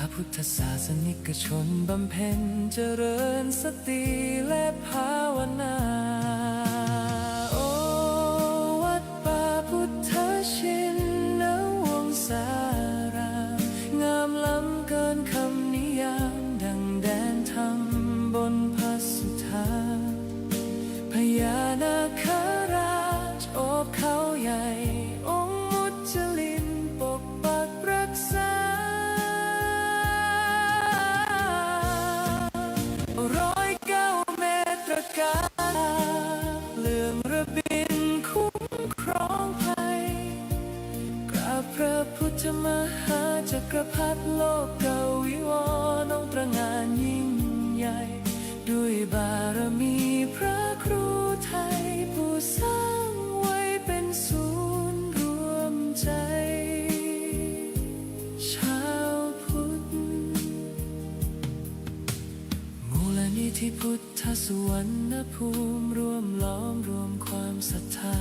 าพุทธศาสนิกชนบำเพ็ญเจริญสติและภาวนาโอวัดป่าพุทธชินวงศารามงามล้ำเกินคำนิยามดังแดนธรรมบนพระสุธาพญานาคราชโอบเขาใหญ่องค์มุจลินปกปักรักษา109 เมตรการเลื่อมระบินคุ้มครองภัยกราบพระพุทธมหาจักรพรรดิโลกเกาวิวรณ์องค์ตระหง่านยิ่งใหญ่ด้วยบารมีพระครูไทยผู้สร้างไว้เป็นศูนย์รวมใจชาวพุทธมูลนิธิพุทธสุวรรณภูมิรวมล้อมรวมความศรัทธา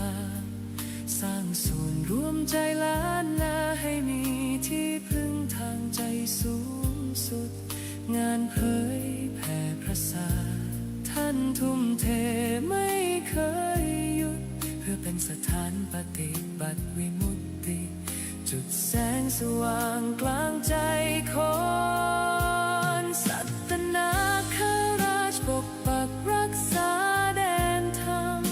สร้างศูนย์รวมใจล้านนาให้มีที่พึ่งทางใจสูงสุดงานเผยแผ่พระศาสนาท่านทุ่มเทไม่เคยหยุดเพื่อเป็นสถานปฏิบัติวิมุตติจุดแสงสว่างกลางใจคนสัตนาคราชปกปักรักษาแดนธรรม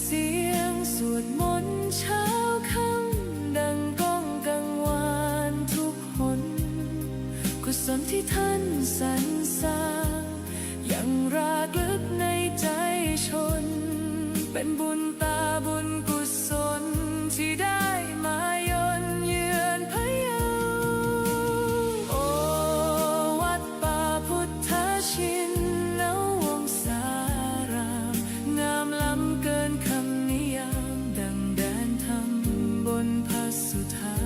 เสียงสวดมนต์เช้าค่ำดังก้องกังวานทุกหนกุศลที่ท่านสรรสร้างยังรากลึกในใจชนเป็นบุญตาบุญกุศลที่ได้มาย่นเยือนพะเยาโอวัดป่าพุทธชินวงศารามงามล้ำเกินคำนิยามดังแดนธรรมบนพระสุธา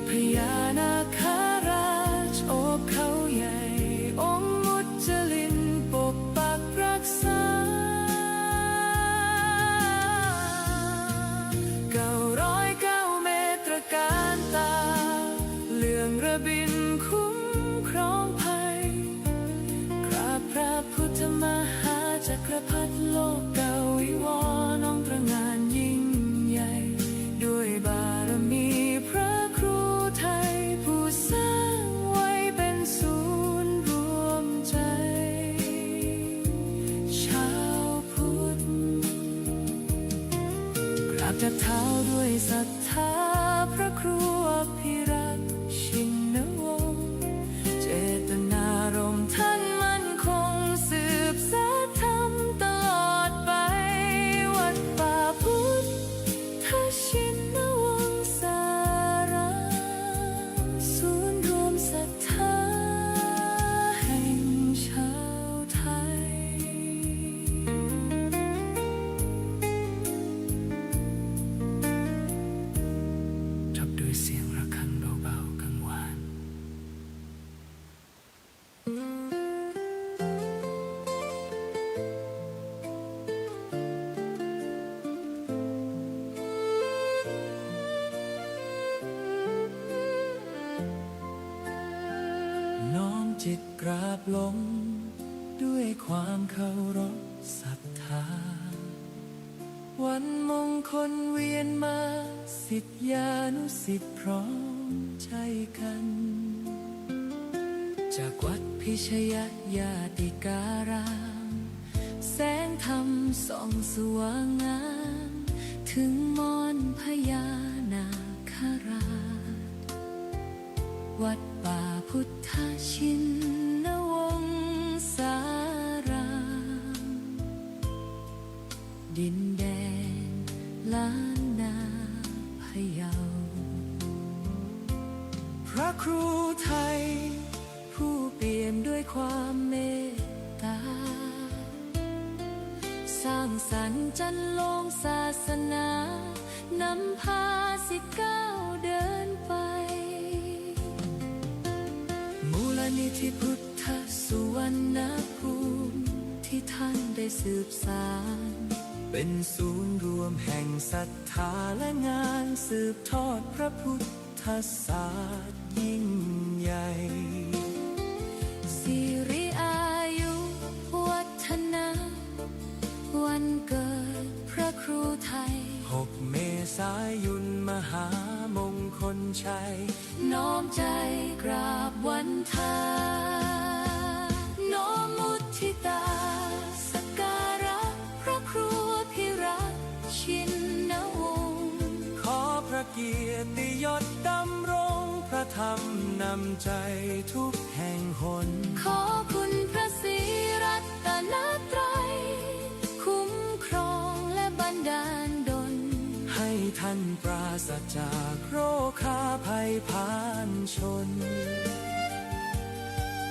พญานาคราชโอบเขาใหญ่องค์มุจลินปกปักรักษา909 เมตรการตาเลื่องระบินคุ้มครองภัยกราบพระพุทธมหาจักรพรรดิโลกเกาวิวรณ์องค์ตระหง่านยิ่งใหญ่ด้วยบารมีพระครูไทยผู้สร้างไว้เป็นศูนย์รวมใจชาวพุทธกราบจากเท้าด้วยศรัทธาพระครูอภิรักษ์ชินวงศ์เจตนารมณ์ท่านมั่นคงสืบสานธรรมตลอดไปวัดป่าพุทธชินวงศารามศูนย์รวมศรัทธาแห่งชาวไทยจับด้วยเสียงระฆังเบาๆกังวาน น้อมจิตกราบลงด้วยความเคารพศรัทธาวันมงคลเวียนมาศิษยานุศิษย์พร้อมใจกัน จากวัดพิชยญาติการามแสงธรรมส่องสว่างงามถึงมอนพญานาคราชวัดป่าพุทธชินวงศารามดินแดนล้านนาพะเยาพระครูไทยผู้เปี่ยมด้วยความเมตตาสร้างสรรค์จันโลงศาสนานำพาศิษย์ก้าวเดินไปมูลนิธิพุทธสุวรรณภูมิที่ท่านได้สืบสานเป็นศูนย์รวมแห่งศรัทธาและงานสืบทอดพระพุทธศาสนายิ่ง น้อมใจกราบวันทาน้อมมุทิตาสักการะพระครูพิรักษ์ชินวงศ์ขอพระเกียรติยศดำรงพระธรรมนำใจทุกแห่งหน ขอคุณพระศรีรัตนตรัยคุ้มครองและบันดาลดล ให้ท่านปราศจากโรคาภัยพานชน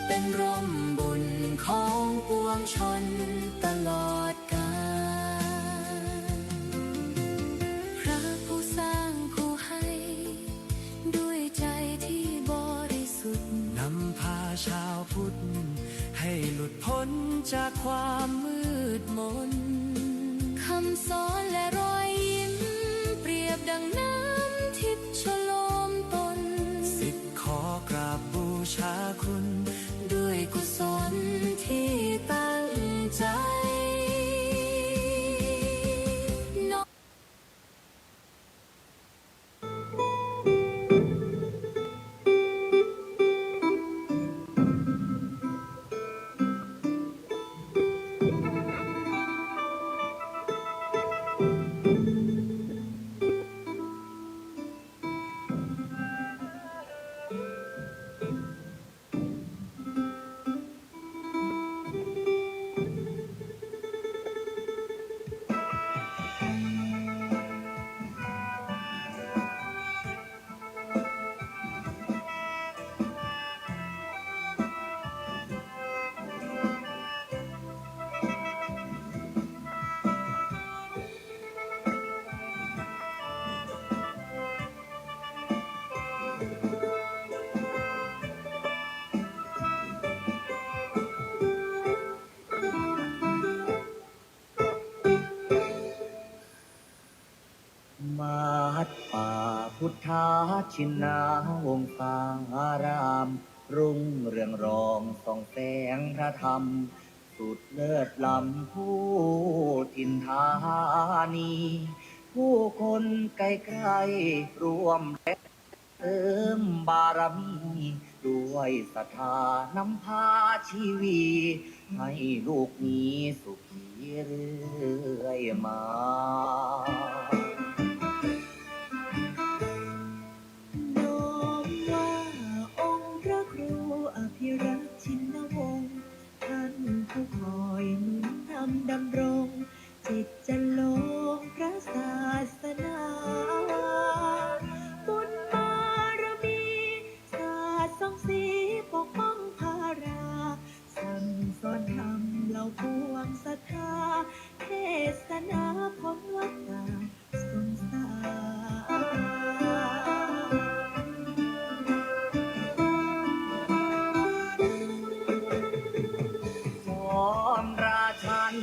เป็นร่มบุญของปวงชนตลอดกาลพระผู้สร้างผู้ให้ ด้วยใจที่บริสุทธิ์ นำพาชาวพุทธ ให้หลุดพ้นจากความมืดมน คำสอนและรอยยิ้ม เปรียบดังน้ำทิพย์ชโลมตน สิทธิ์ขอกราบบูชาคุณ ด้วยกุศลที่ตั้งใจน้อม วัดป่าพุทธาชินาวงศาราม รุ่งเรืองรองส่องแสงพระธรรม สุดเลิศล้ำผู้ถิ่นธานี ผู้คนไกลๆรวมเติมบารมี ด้วยศรัทธานำพาชีวีให้ลูกมีสุขีเรื่อยมา น้อมว่าองค์พระครูอภิรักษ์ชินวงศ์ท่านผู้คอยหนุนนำดำรง จิตจะลงพระศาสนาบุญบารมีศาสตร์ส่องสีปกป้องภารา สั่งสอนธรรมเหล่าปวงศรัทธา เทศนาพ้นวัฏฏะสงสาร สอนราชัน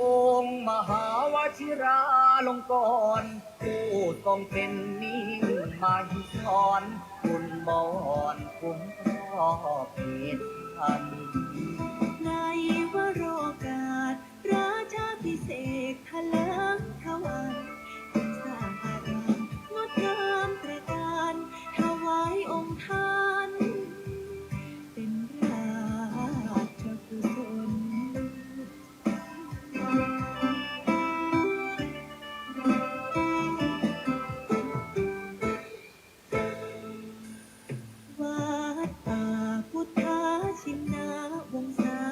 องค์มหาวชิราลงกรณ์ผู้ทรงเป็นนิ่งมาหิสอนคุณบอนคุ้มครอบเหตุพัน ในวโรกาสราชาพิเศษกทะเลิงทวันยังสร้างอารามงดงามตระการถวายองค์ท่าน เป็นราชกุศล วัดป่าพุทธาชินาวงศา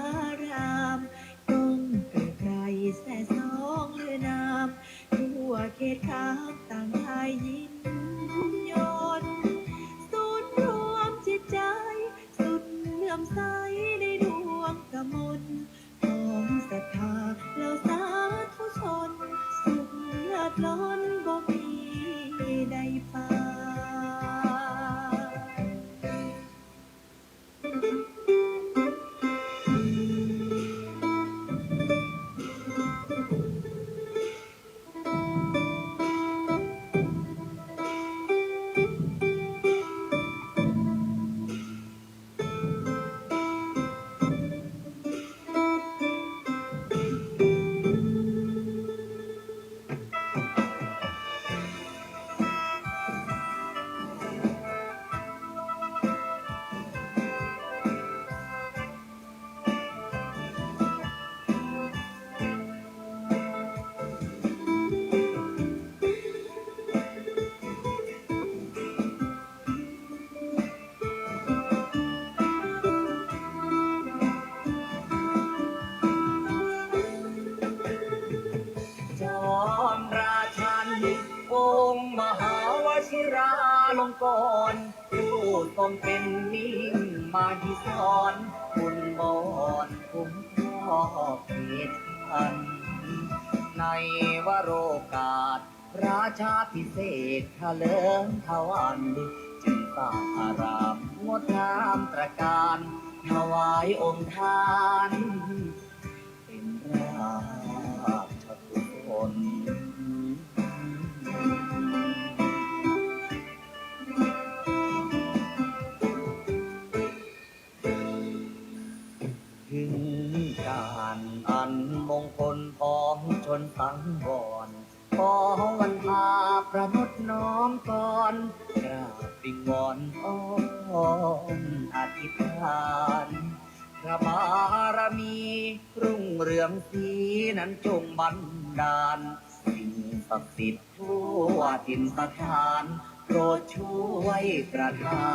ก่อนผู้ทรงเป็นนิ่งมาที่สอนคุณบอนคุ้มครองเขตพันในวโรกาสราชาพิเศษทะเลิงทวันจึงสร้างอารามงดงามตระการถวายองค์ท่านเป็นราชกุศล ถึงการอันมงคลของชนสังวรขอวันพาประนุษน้อมก่อนกราบวิงวอนอ้อนอธิษฐานพระบารมีรุ่งเรืองสีนั้นจงบันดาลสิ่งศักดิ์สิทธิ์ทั่วถิ่นสถานโปรดช่วยประทา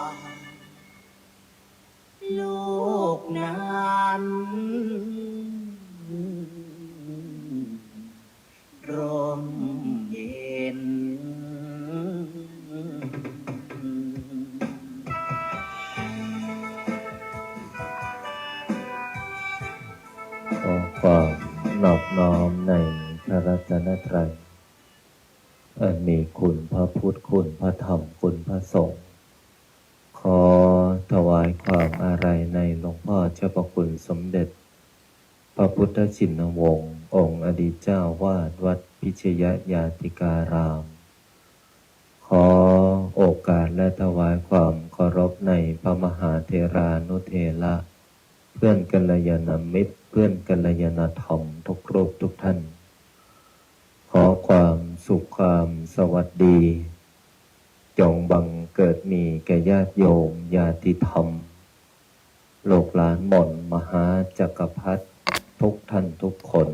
น โลกนั้นร่มเย็น ขอความนอบน้อมในพระรัตนตรัยอันมีคุณพระพุทธคุณพระธรรมคุณพระสงฆ์ขอถวายความอาลัยในหลวงพ่อเจ้าประคุณสมเด็จพระพุทธชินวงศ์องค์อดีตเจ้าวาดวัดพิชยญาติการามขอโอกาสและถวายความเคารพในพระมหาเถรานุเถระเพื่อนกัลยาณมิตรเพื่อนกัลยาณธรรมทุกรูปทุกท่านขอความสุขความสวัสดีจงบังเกิดมีแก่ญาติโยมญาติธรรมโลกหลานหม่นมหาจักรพรรดิทุกท่านทุกคน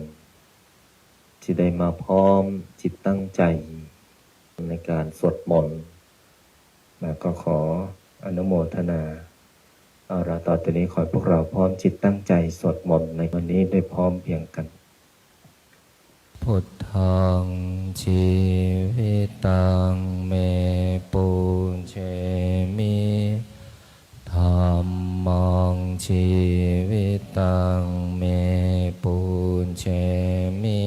ที่ได้มาพร้อมจิตตั้งใจในการสวดมนต์และก็ขออนุโมทนาเอาละต่อจากนี้ขอให้พวกเราพร้อมจิตตั้งใจสวดมนต์ในวันนี้ได้พร้อมเพรียงกันพุทธังชีวิตังเมปุเชมิธัมมังชีวิตังเมปุเชมิ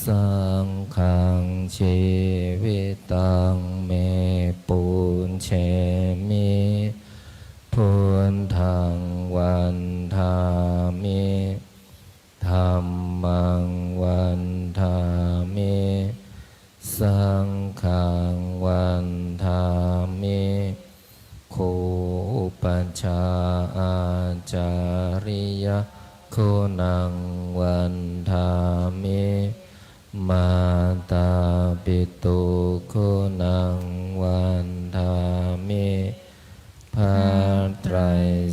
สังฆังชีวิตังเมปุเชมิพุทธังวันทามิธัมมังวันทามิสังฆังวันทามิคูปัญชาอาจาริยคุณังวันทามิมาตาปิตุคุณังวันทามิภาไตร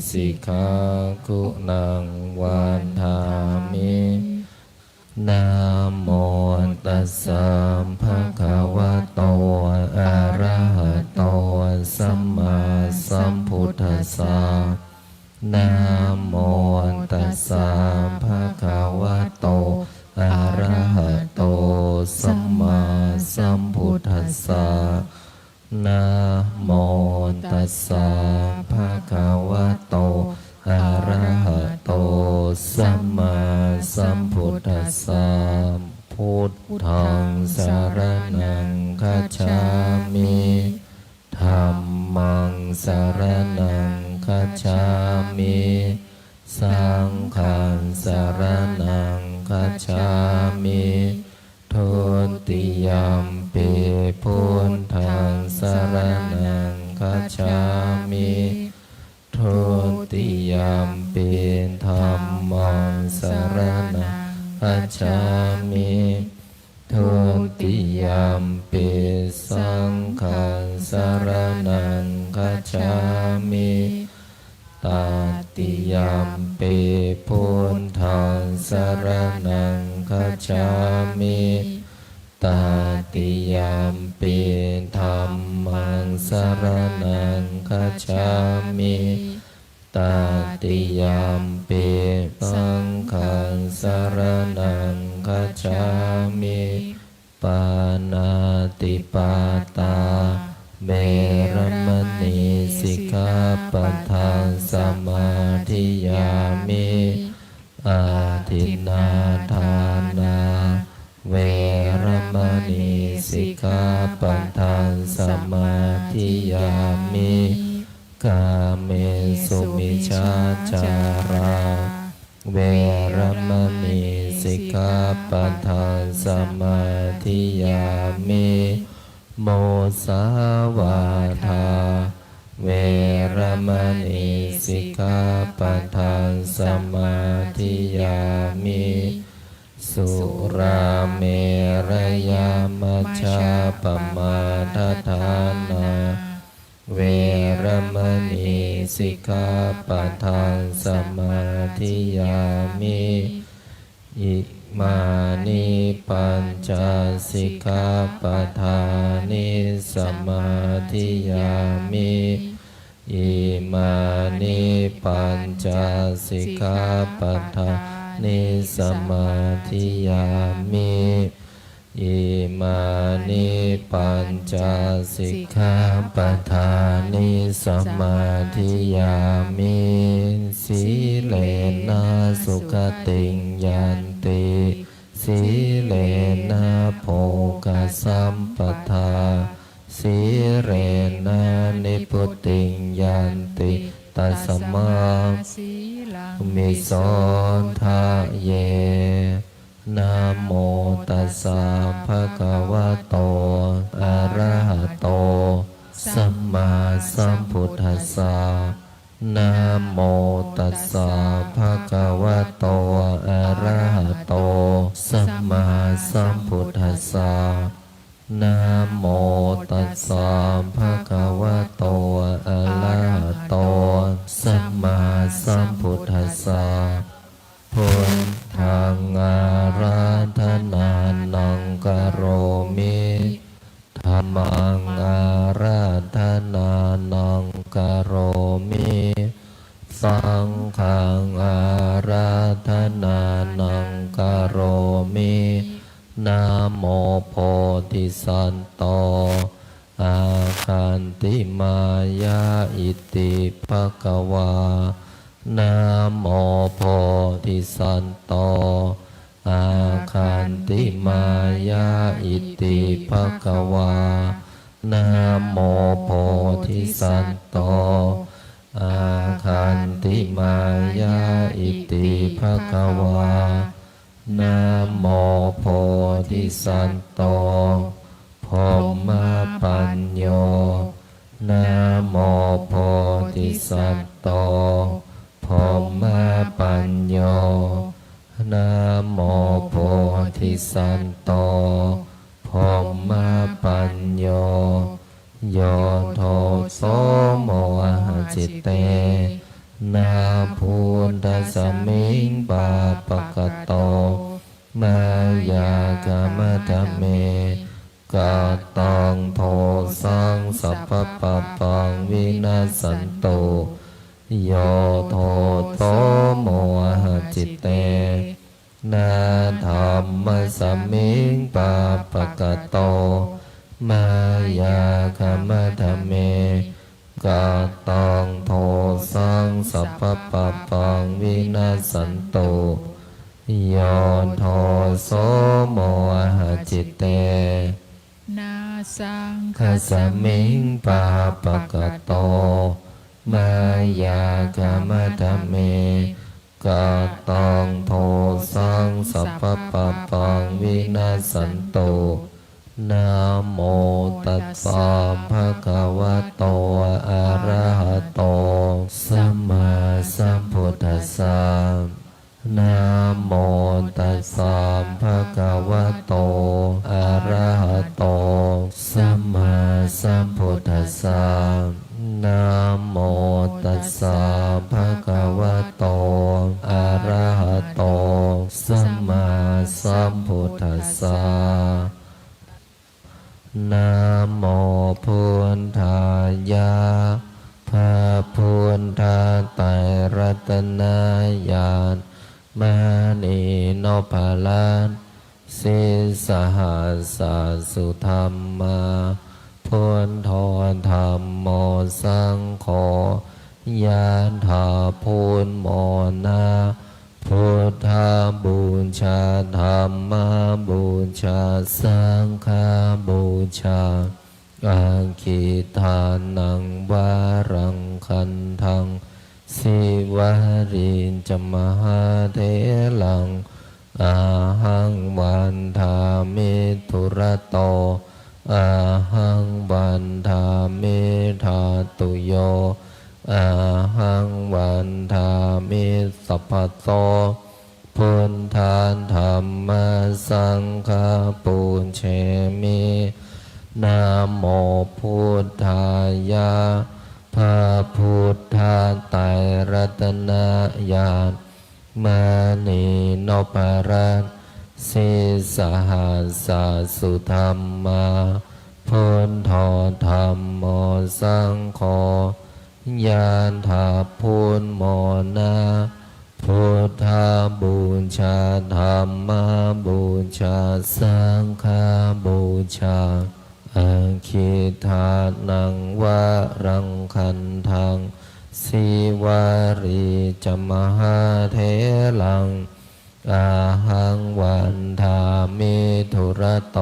สิกขาคุณังวันทามินะโมตัสสะภะคะวะโตอะระหะโตสัมมาสัมพุทธัสสะนะโมตัสสะภะคะวะโตอะระหะโตสัมมาสัมพุทธัสสะนะโมตัสสะภะคะวะโตอะระหะโตสัมมาสัมพุทธัสสะพุทธังสรณังคัจฉามิธัมมังสรณังคัจฉามิสังฆังสรณังคัจฉามิทุติยัมปิพุทธังสรณังคัจฉามิทุติยัมปิธัมมังสรณังคัจฉามิทุติยัมปิสังฆังสรณังคัจฉามิตติยัมปิพุทธังสรณังคัจฉามิตติยัมปิธัมมังสรณังคัจฉามิตติยัมปิสังฆังสรณังคัจฉามิต ปานาติปาตาเวรมณีสิกขาปะทังสมาธิยามิอาทินนาทานาเวรมณีสิกขาปะทังสมาธิยามิกาเมสุมิชาจาราเวรมณีสิกขาปะทังสมาธิยามิโมสาวาทาเวรมณีสิกขาปะทังสมาธิยามิสุราเมรยามัชฌาปมาทฐานาเวรมณีสิกขาปะทังสมาธิยามิอิมานิปัญจสิกขาปะทานิสมาธิยามิอิมานิปัญจสิกขาปะทานิสมาธิยามิอิมานิปัญจสิกขาปะทานิสมาธิยามิสีเลนะสุขติงยันติสีเลนะโภคสัมปทาสีเรนะนิพุติงยันติตัสมามิโสทะเยนะโมตัสสะภะคะวะโตอะระหะโตสัมมาสัมพุทธัสสะนะโมตัสสะภะคะวะโตอะระหะโตสัมมาสัมพุทธัสสะนะโมตัสสะภะคะวะโตอะระหะโตสัมมาสัมพุทธัสสะพุทธังอาราธนานังกโรมิธัมมังอาราธนานังกโรมิสังฆังอาราธนานังกโรมินะโมโพธิสัตโตอาคันติมายาอิติภควานะโมโพธิสัตโตอาคันติมายาอิติภควานะโมโพธิสัตโตอาคันติมายาอิติภควานะโมโพธิสัตโตพรหมปัญโยนะโมโพธิสัตโตพรหมปัญโยนะโมโพธิสัตโตพรหมปัญโยโยโทโสโมหะจิตเตนาพุทธสมิงปาปะกะโตมายากามะธเมกาตังโทสังสัพพะปะปังวินาสันโตโยโทโสโมหะจิตเตนาธัมมะสมิงปาปะกะโตมายากามะธเมกาตังโทสังสัพพะปะปังวินาสันโตโยโทโสโมหะจิตเตนาสัง ขสมิงปาปะกะโตมายากามะธเมกาตังโทสังสัพพะปะปังวินาสันโตนะโมตัสสะภะคะวะโตอะระหะโตสัมมาสัมพุทธัสสะนะโมตัสสะภะคะวะโตอะระหะโตสัมมาสัมพุทธัสสะนะโมตัสสะภะคะวะโตอะระหะโตสัมมาสัมพุทธัสสะนะโมพุทธายะพระพุทธไตรรัตนญาณมณีโนภาลันสิสหัส สาสุธรรมาพุทโธธัมโมสังโฆยะถาพุทโมนาพุทธาบูชาธัมมาบูชาสังฆาบูชาอาคิทานังวารังคันทังสิวารินจมหาเถลังอาหังวันทามิทุระโตอาหังวันทามิธาตุโยอาหังวันทามิสัพพะโตพุทธานธรรมสังฆาปุญเชมินะโมพุทธายะพระพุทธไตรรัตนญาณมานีนพรัตน์สิสหัสสะสุธรรมาพุทโธธัมโมสังโฆยะถาพุทโมนาพุทธาบูชาธัมมาบูชาสังฆาบูชาอาคิทานังวารังคันทังสิวาริจมหาเถลังอาหังวันทามิทุระโต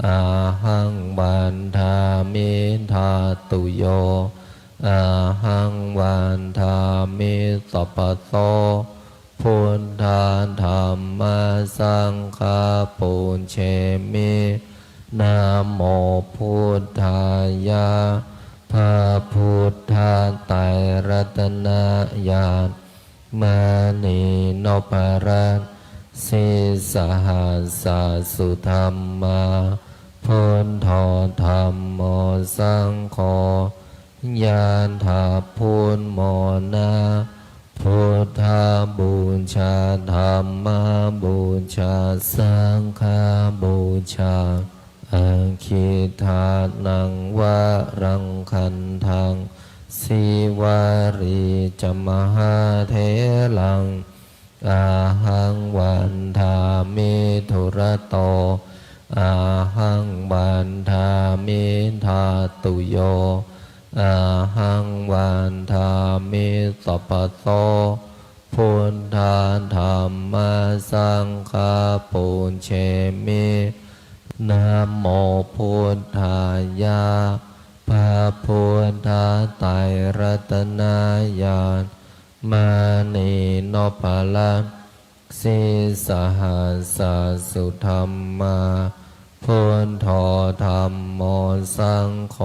อาหังวันทามิธาตุโยอาหังวันทามิสัพพะโตพุทธานธรรมสังฆาปุญเชมินะโมพุทธายะพระพุทธไตรรัตนญาณมานีนพรัตน์สิสหัสสะสุธรรมาพุทโธธัมโมสังโฆยะถาพุทโมนาพุทธาบูชาธัมมาบูชาสังฆาบูชาอาคิทานังวารังคันทังสิวาริจมหาเถลังอาหังวันทามิทุระโตอาหังวันทามิธาตุโยอาหังวันทามิสัพพะโตพุทธานธรรมสังฆาปุญเชมินะโมพุทธายะพระพุทธไตรรัตนญาณมานีนพรัตน์สิสหัสสะสุธรรมาพุทโธธัมโมสังโฆ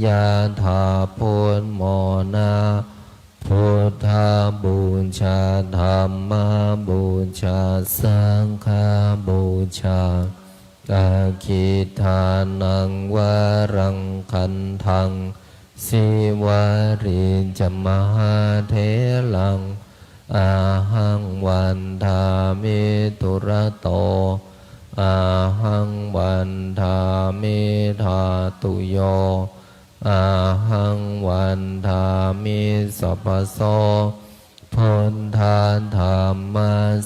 ยะถาพุทโมนาพุทธาบูชาธัมมาบูชาสังฆาบูชาอาคิทานังวารังคันทังสิวาริจมหาเถลังอาหังวันทามิทุระโตอาหังวันทามิธาตุโยอาหังวันทามิสัพพะโสพุทธานธรรม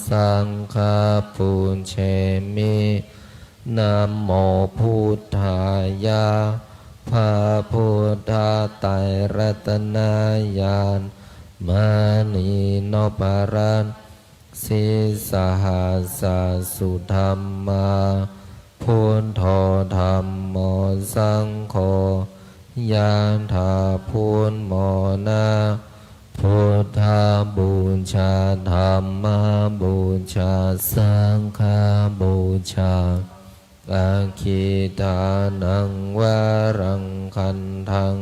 สังฆาปุญเชมินะโมพุทธายะพระพุทธไตรรัตนญาณมานีนพรัตน์สิสหัสสะสุธรรมาพุทโธธัมโมสังโฆยะถาพุทโมนาพุทธาบูชาธัมมาบูชาสังฆาบูชาอาคิทานังวารังคันทัง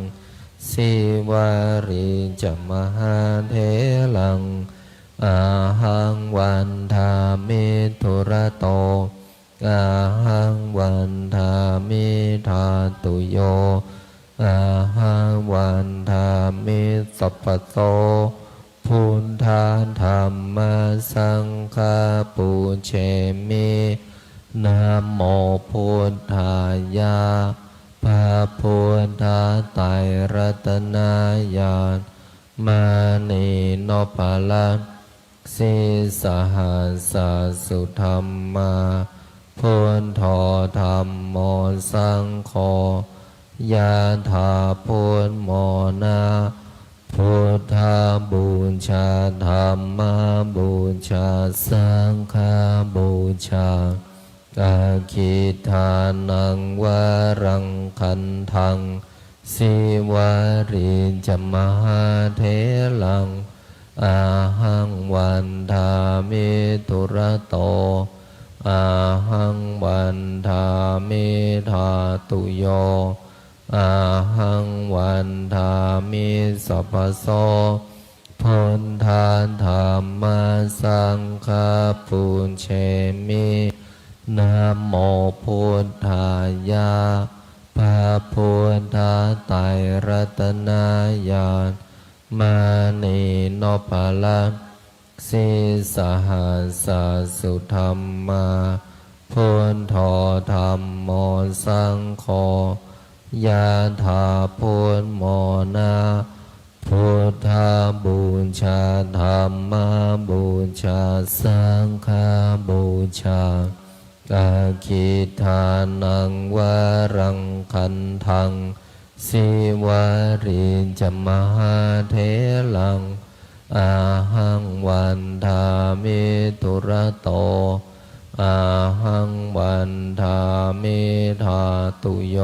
สิวาริจมหาเถลังอาหังวันทามิทุระโตอาหังวันทามิธาตุโยอาหังวันทามิสัพพะโตพุทธานธรรมสังฆาปุญเชมินะโมพุทธายะพระพุทธไตรรัตนญาณมานีนพรัตน์สิสหัสสะสุธรรมา พุทโธธัมโมสังโฆยะถาพุทโมนะพุทธบูชาธัมมบูชาสังฆบูชาอาคิทานังวรังคันทังสิวาริจมหาเถลังอาหังวันทามิตุระโตอาหังวันทามิธาตุโยอาหังวันทามิสัพพโสพุทธาธัมมาสังฆปุญเชมินะโมพุทธายะพระพุทธไตรรัตนญาณมานีโนภลังสิสหัสสุธรรมาพุทโธธัมโมสังโฆยะถาพุทโมนะพุทธบูชาธัมมบูชาสังฆบูชาอาคิทานังวรังคันทังสิวาริจมหาเถลังอาหังวันทามิตุระโตอาหังวันทามิธาตุโย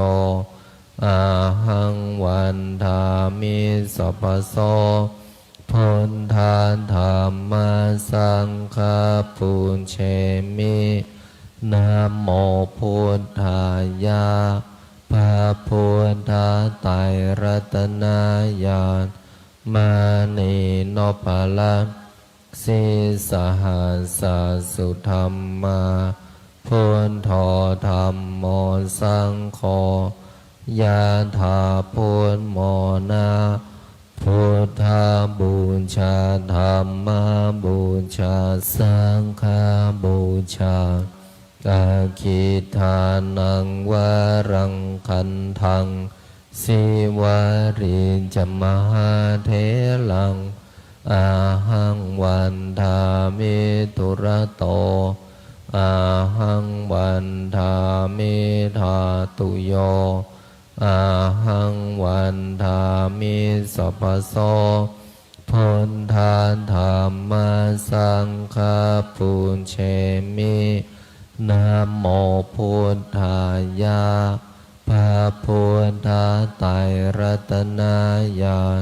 อาหังวันทามิสัพพโสพุทธาธัมมาสังฆปุญเชมินะโมพุทธายะพระพุทธไตรรัตนญาณมานีโนภลังสิสหัสสุธรรมาพุทโธธัมโมสังโฆยะถาพุทโมนะพุทธบูชาธัมมบูชาสังฆบูชาอาคิทานังวรังคันทังสิวาริจมหาเถลังอาหังวันทามิตุระโตอาหังวันทามิธาตุโยอาหังวันทามิสัพพโสพุทธาธัมมาสังฆปุญเชมินะโมพุทธายะพระพุทธไตรรัตนญาณ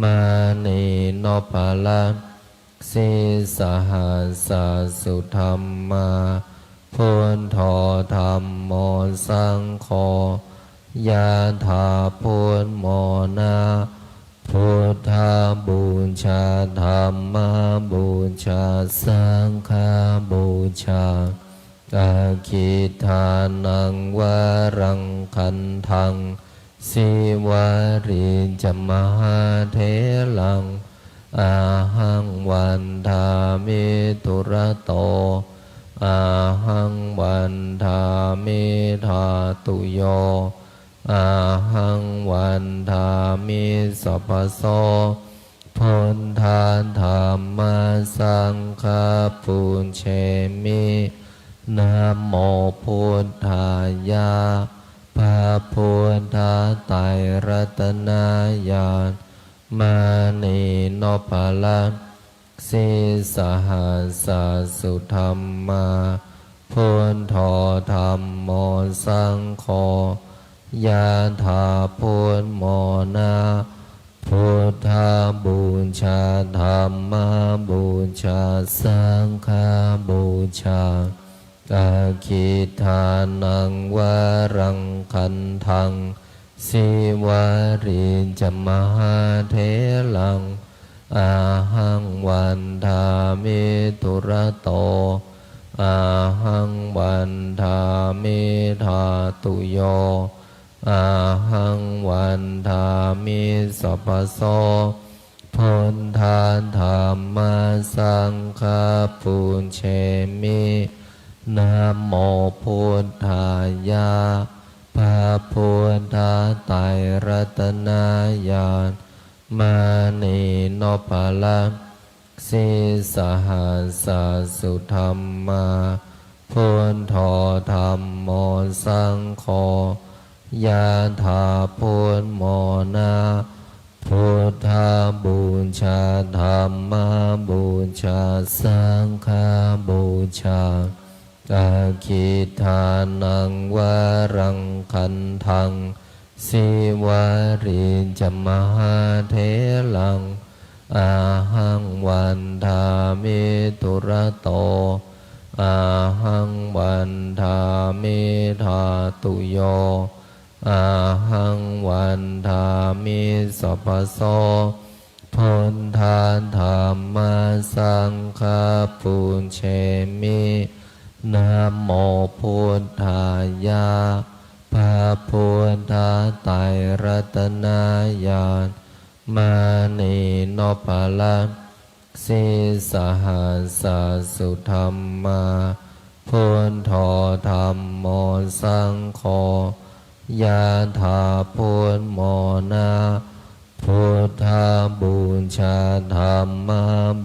มานีโนภลังสิสหัสสุธรรมาพุทโธธัมโมสังโฆยะถาพุทโมนะพุทธบูชาธัมมบูชาสังฆบูชาอาคิทานังวรังคันทังสิวาริจมหาเถลังอาหังวันทามิตุระโตอาหังวันทามิธาตุโยอาหังวันทามิสัพพโสพุทธาธัมมาสังฆปุญเชมินะโมพุทธายะพระพุทธไตรรัตนญาณมานีโนภลังสิสหัสสุธรรมาพุทโธธัมโมสังโฆยะถาพุทโมนะพุทธบูชาธัมมบูชาสังฆบูชาอาคิทานังวรังคันทังสิวาริจมหาเถลังอาหังวันทามิตุระโตอาหังวันทามิธาตุโยอาหังวันทามิสัพพโสพุทธาธัมมาสังฆปุญเชมินะโมพุทธายะพระพุทธไตรรัตนญาณมานีโนภลังสิสหัสสุธรรมา พุทโธธัมโมสังโฆยะถาพุทโมนะพุทธบูชาธัมมบูชาสังฆบูชาอาคิทานังวรังคันทังสิวาริจมหาเถลังอาหังวันทามิตุระโตอาหังวันทามิธาตุโยอาหังวันทามิสัพพโสพุทธาธัมมาสังฆาปุญเชมินะโมพุทธายะพระพุทธไตรรัตนญาณมานีโนภลังสิสหัสสุธรรมาพุทโธธัมโมสังโฆยะถาพุทโมนะพุทธบูชาธัมม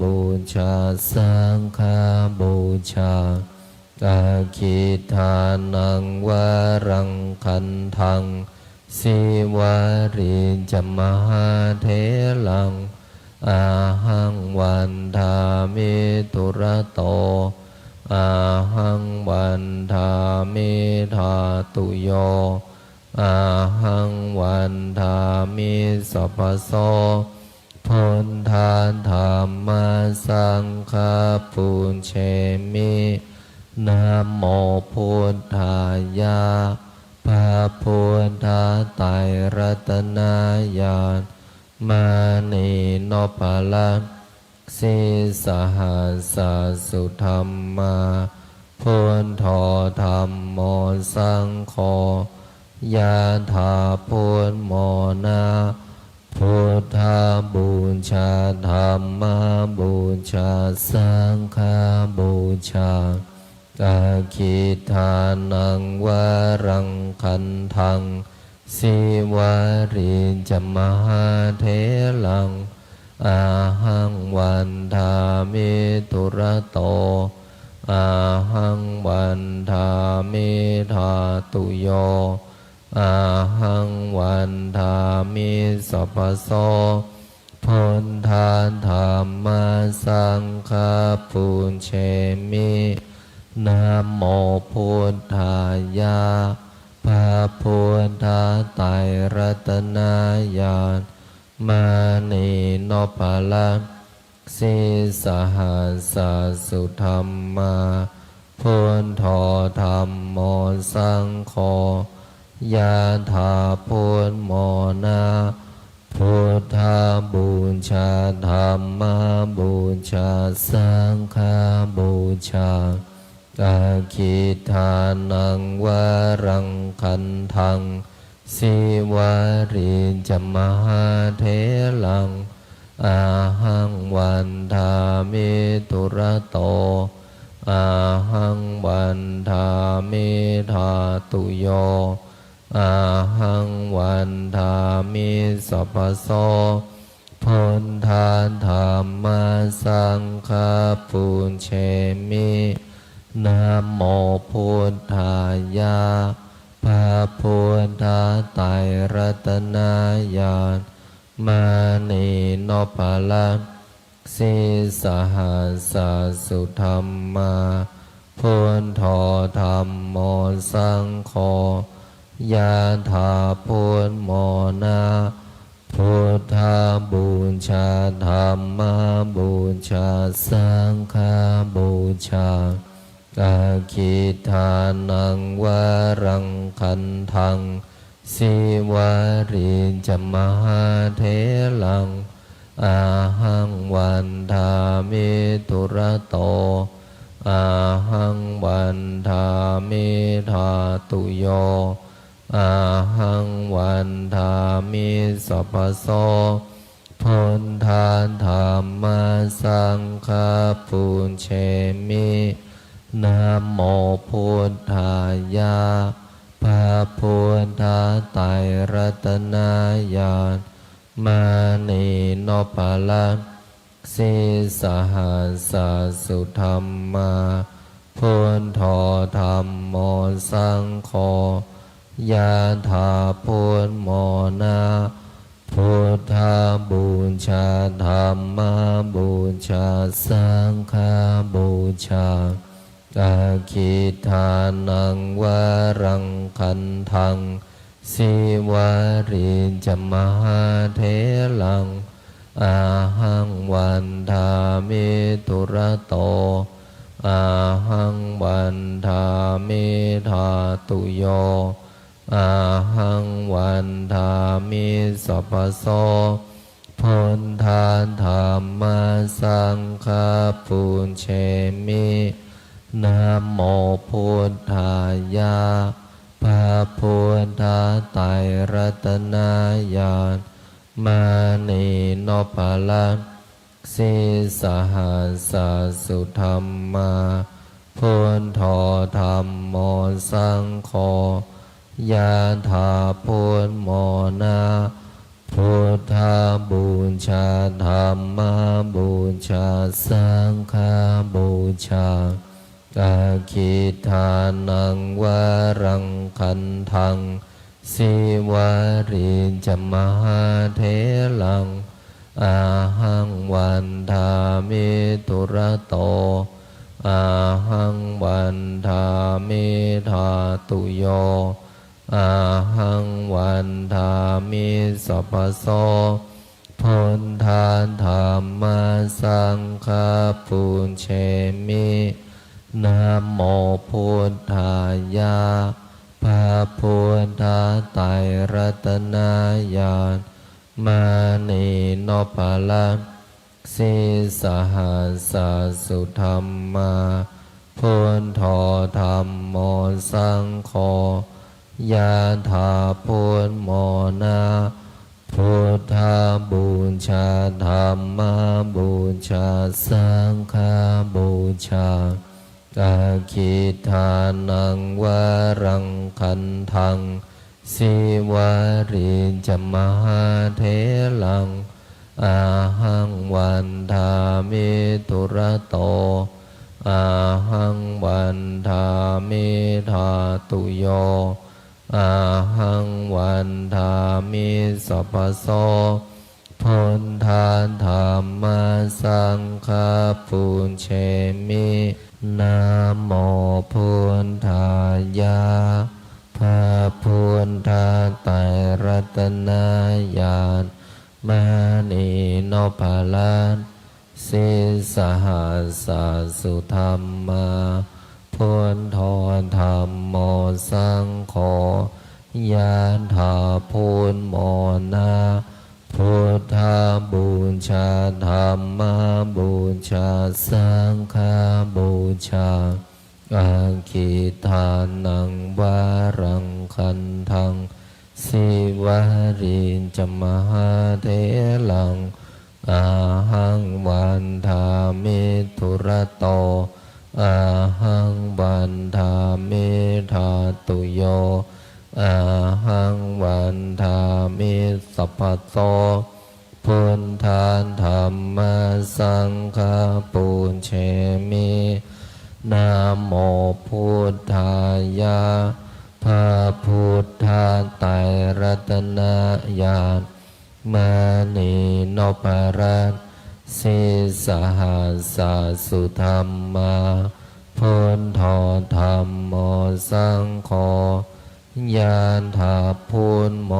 บูชาสังฆบูชาอาคิทานังวรังคันทังสิวาริจมหาเถลังอาหังวันทามิตุระโตอาหังวันทามิธาตุโยอาหังวันทามิสัพพโสพุทธาธัมมาสังฆาปุญเชมินะโมพุทธายะพระพุทธไตรรัตนญาณมานีโนภลังสิสหัสสุธรรมาพุทโธธัมโมสังโฆยะถาพุทโมนะพุทธบูชาธัมมบูชาสังฆบูชาอาคิทานังวรังคันทังสิวาริจมหาเถลังอาหังวันทามิตุระโตอาหังวันทามิธาตุโยอาหังวันทามิสัพพโสพุทธาธัมมาสังฆาปุญเชมินะโมพุทธายะพระพุทธไตรรัตนญาณมานีโนภลังสิสหัสสุธรรมาพุทโธธัมโมสังโฆยะถาพุทโมนะพุทธบูชาธัมมบูชาสังฆบูชาอาคิทานังวรังคันทังสิวาริจมหาเถลังอาหังวันทามิตุระโตอาหังวันทามิธาตุโยอาหังวันทามิสัพพโสพุทธาธัมมาสังฆาปุญเชมินะโมพุทธายะพระพุทธไตรรัตนญาณมานีโนภลังสิสหัสสุธรรมาพุทโธธัมโมสังโฆยะถาพุทโมนะพุทธบูชาธัมมบูชาสังฆบูชาอาคิทานังวรังคันทังสิวาริจมหาเถลังอาหังวันทามิตุระโตอาหังวันทามิธาตุโยอาหังวันทามิสัพพโสพุทธาธัมมาสังฆาปุญเชมินะโมพุทธายะพระพุทธไตรรัตนญาณมานีโนภลังสิสหัสสุธรรมา พุทโธธัมโมสังโฆยะถาพุทโมนะพุทธบูชาธัมมบูชาสังฆบูชาอาคิทานังวรังคันทังสิวาริจมหาเถลังอาหังวันทามิตุระโตอาหังวันทามิธาตุโยอาหังวันทามิสัพพโสพุทธาธัมมาสังฆาปุญเชมินะโมพุทธายะพระพุทธไตรรัตนญาณมานีโนภลังสิสหัสสุธรรมาพุทโธธัมโมสังโฆยะถาพุทโมนะพุทธบูชาธัมมบูชาสังฆบูชาอาคิทานังวรังคันทังสิวาริจมหาเถลังอาหังวันทามิตุระโตอาหังวันทามิธาตุโยอาหังวันทามิสัพพโสพุทธาธัมมาสังฆาปุญเชมินะโมพุทธายะพระพุทธไตรรัตนญาณมานีโนภลังสิสหัสสุธรรมาพุทโธธัมโมสังโฆยะถาพุทโมนะพุทธบูชาธัมมบูชาสังฆบูชาอาคิทานังวรังคันทังสิวาริจมหาเถลังอาหังวันทามิตุระโตอาหังวันทามิธาตุโยอาหังวันทามิสัพพโสพุทธาธัมมาสังฆาปุญเชมินะโมพุทธายะพระพุทธไตรรัตนญาณมานีโนภลังสิสหัสสุธรรมาพุทโธธัมโมสังโฆยะถาพุทโมนะพุทธบูชาธัมมบูชาสังฆบูชาอาคิทานังวรังคันทังสิวาริจมหาเถลังอาหังวันทามิตุระโตอาหังวันทามิธาตุโยอาหังวันทามิสัพพโสพุทธาธัมมาสังฆาปุญเชมินะโมพุทธายะพระพุทธไตรรัตนญาณมานีโนภลังสิสหัสสุธรรมาพุทโธธัมโมสังโฆยะถาพุทโม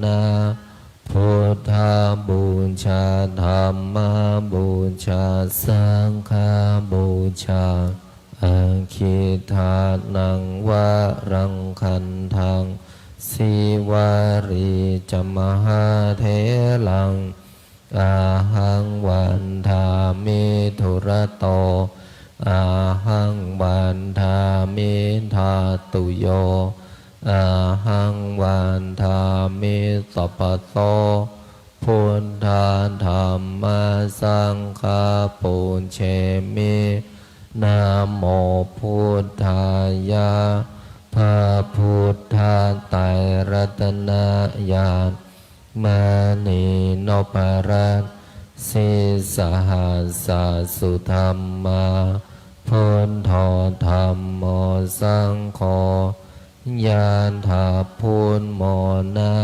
นะพุทธบูชาธัมมบูชาสังฆบูชาอาคิทานังวรังคันทังสิวาริจมหาเถลังอาหังวันทามิตุระโตอาหังวันทามิธาตุโยอาหังวันทามิสัพพโสพุทธาธัมมาสังฆาปุญเชมินะโมพุทธายะพระพุทธไตรรัตนญาณมานีโนภลังสิสหัสสุธรรมา พุทโธธัมโมสังโฆยานถาพุทโมนา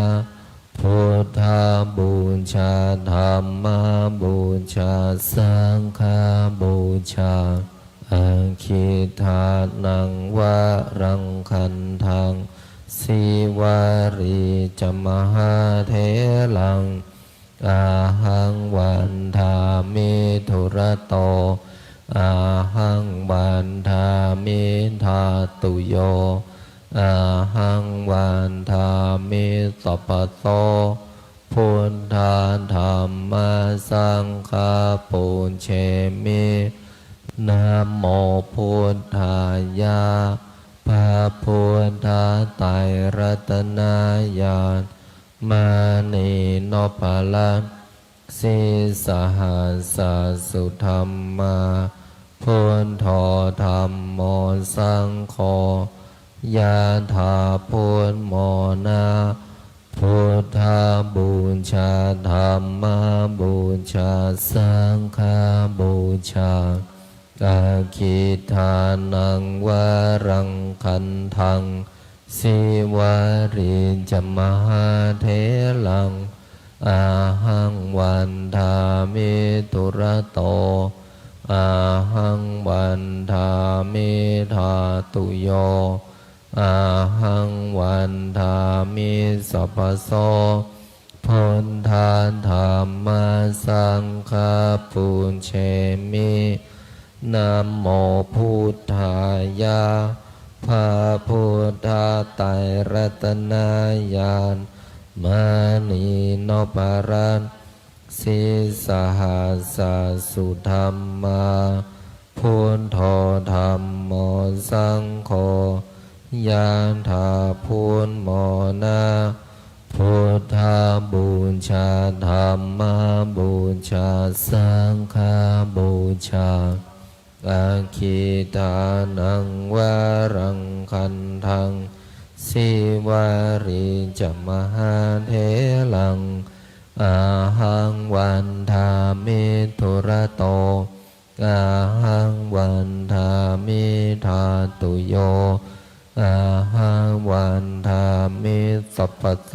พุทธาบูชาธัมมาบูชาสังฆาบูชาอาคิทานังวะรังคันทังสิวารีจมหาเทลังอาหังวันทามิทุระโตอาหังวันทามิทาตุโยอาหังวันทามิสัพพโสพุทธาธัมมาสังฆาปุญเชมินะโมพุทธายะพระพุทธไตรรัตนญาณมานีโนปะละสิสหัสสุธรรมาพุทโธธัมโมสังโฆยะถาพุทโมนาพุทธาบูชาธัมมาบูชาสังฆาบูชาอาคิทานังวะรังคันทังสิวาริจมหาเทลังอาหังวันทามิทุระโตอาหังวันทามิทาตุโยอาหังวันทามิสัพพโสพุทธาธัมมาสังฆาปุญเชมินะโมพุทธายะพระพุทธไตรรัตนญาณมานีโนปะระสิสหัสสุธรรมาพุทโธธัมโมสังโฆยะถาพุทโมนาพุทธาบูชาธัมมาบูชาสังฆาบูชาอาคิทานังวะรังคันทังสิวาริจมหาเทลังอาหังวันทามิทุระโตอาหังวันทามิทาตุโยอาหังวันทามิสัพพโส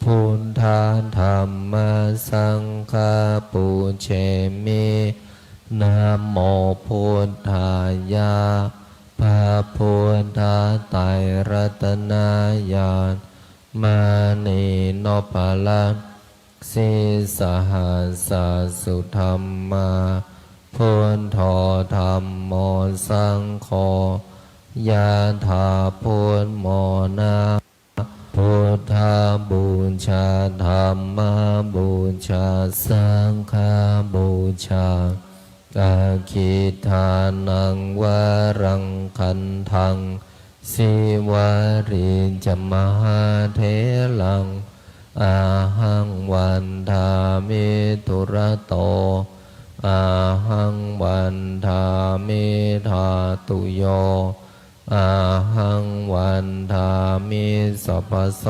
พุทธาธัมมาสังฆาปุญเชมินะโมพุทธายะพระพุทธไตรรัตนญาณมานีโนปะละสิสหัสสุธรรมาพุทโธธัมโมสังโฆยะถาพุทโมนาพุทธาบูชาธัมมาบูชาสังฆาบูชาอาคิทานังวะรังคันทังสิวาริจมหาเทลังอาหังวันทามิทุระโตอาหังวันทามิทาตุโยอาหังวันทามิสัพพโส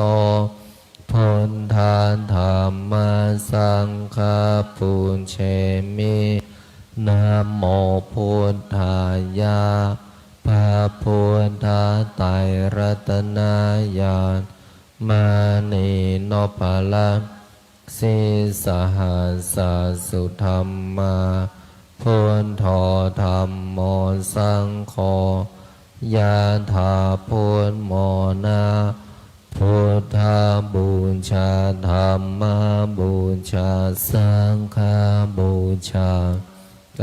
พุทธาธัมมาสังฆาปุญเชมินะโมพุทธายะพระพุทธไตรรัตนญาณมานีโนปะละสิสหัสสุธรรมาพุทโธธัมโมสังโฆยะถาพุทโมนาพุทธาบูชาธัมมาบูชาสังฆาบูชา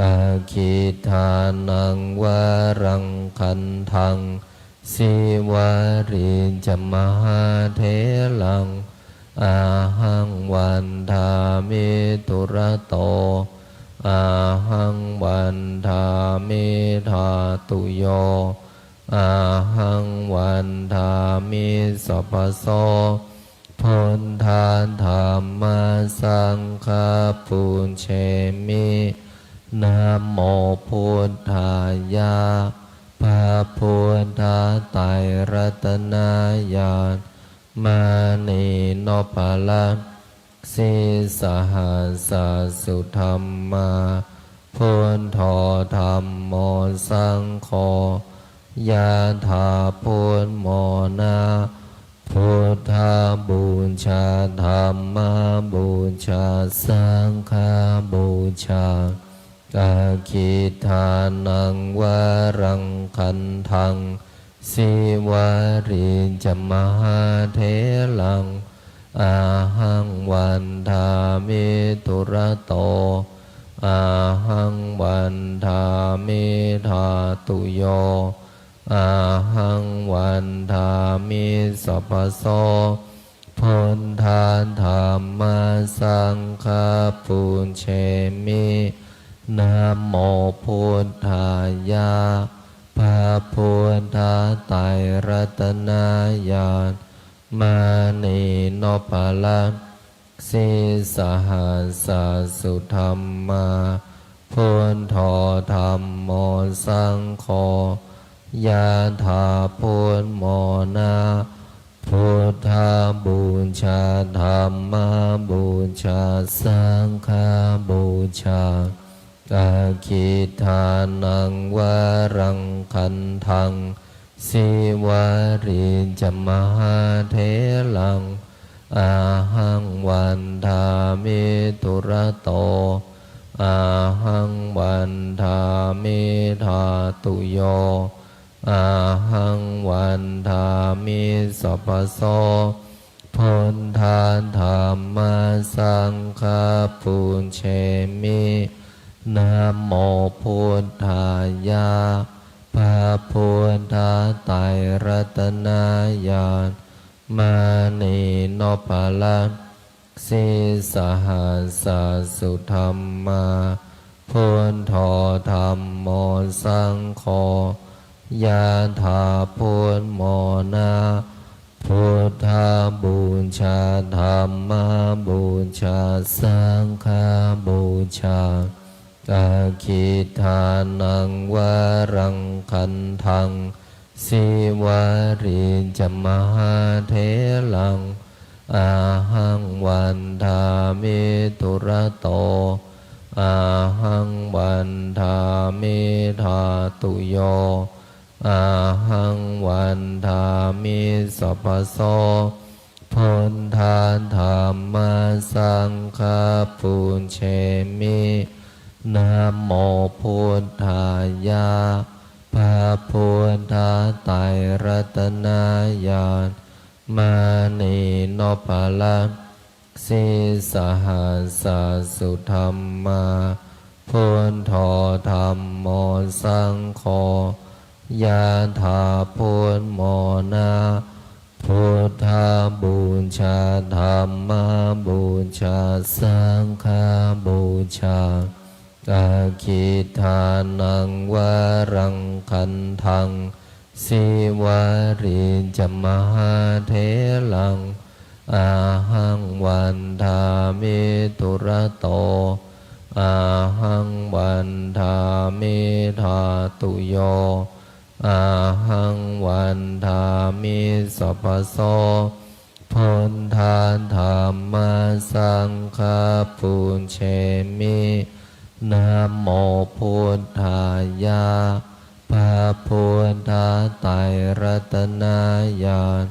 อาคิทานังวะรังคันทังสิวาริจมหาเทลังอาหังวันทามิทุระโตอาหังวันทามิทาตุโยอาหังวันทามิสัพพโสพุทธาธัมมาสังฆาปุญเชมินะโมพุทธายะพระพุทธไตรรัตนญาณมานีโนปะละสิสหัสสุธรรมา พุทโธธัมโมสังโฆยะถาพุทโมนะพุทธบูชาธัมมบูชาสังฆบูชาอาคิทานังวรังคันทังสิวาริจมหาเถลังอาหังวันทามิตุระโตอาหังวันทามิธาตุโยอาหังวันทามิสัพพโสพุทธานธรรมสังฆปุญเชมินะโมพุทธายะพระพุทธไตรรัตนญาณมานีโนภลังสิสหัสสุธรรมาพุทโธธัมโมสังโฆยะถาพุทโมนะพุทธบูชาธัมมบูชาสังฆบูชาอาคิทานังวรังคันทังสิวาริจมหาเถลังอาหังวันทามิตุระโตอาหังวันทามิธาตุโยอาหังวันทามิสัพพโสพุทธานธรรมสังฆปุญเชมินะโมพุทธายะพระพุทธไตรรัตนญาณมานีโนภลังสิสหัสสุธรรมาพุทโธธัมโมสังโฆยะถาพุทโมนะพุทธบูชาธัมมบูชาสังฆบูชาอาคิทานังวรังคันทังสิวาริจมหาเถลังอาหังวันทามิตุระโตอาหังวันทามิธาตุโยอาหังวันทามิสัพพโสพุทธานธรรมสังฆปุญเชมินะโมพุทธายะพระพุทธไตรรัตนญาณมานีโนภลังสิสหัสสุธรรมาพุทโธธัมโมสังโฆยะถาพุทโมนะพุทธบูชาธัมมบูชาสังฆบูชาอาคิทานังวรังคันทังสิวาริจมหาเถลังอาหังวันทามิตุระโตอาหังวันทามิธาตุโยอาหังวันทามิสัพพโสพุทธานธรรมสังฆปุญเชมินะโมพุทธายะพระพุทธไตรรัตนญาณ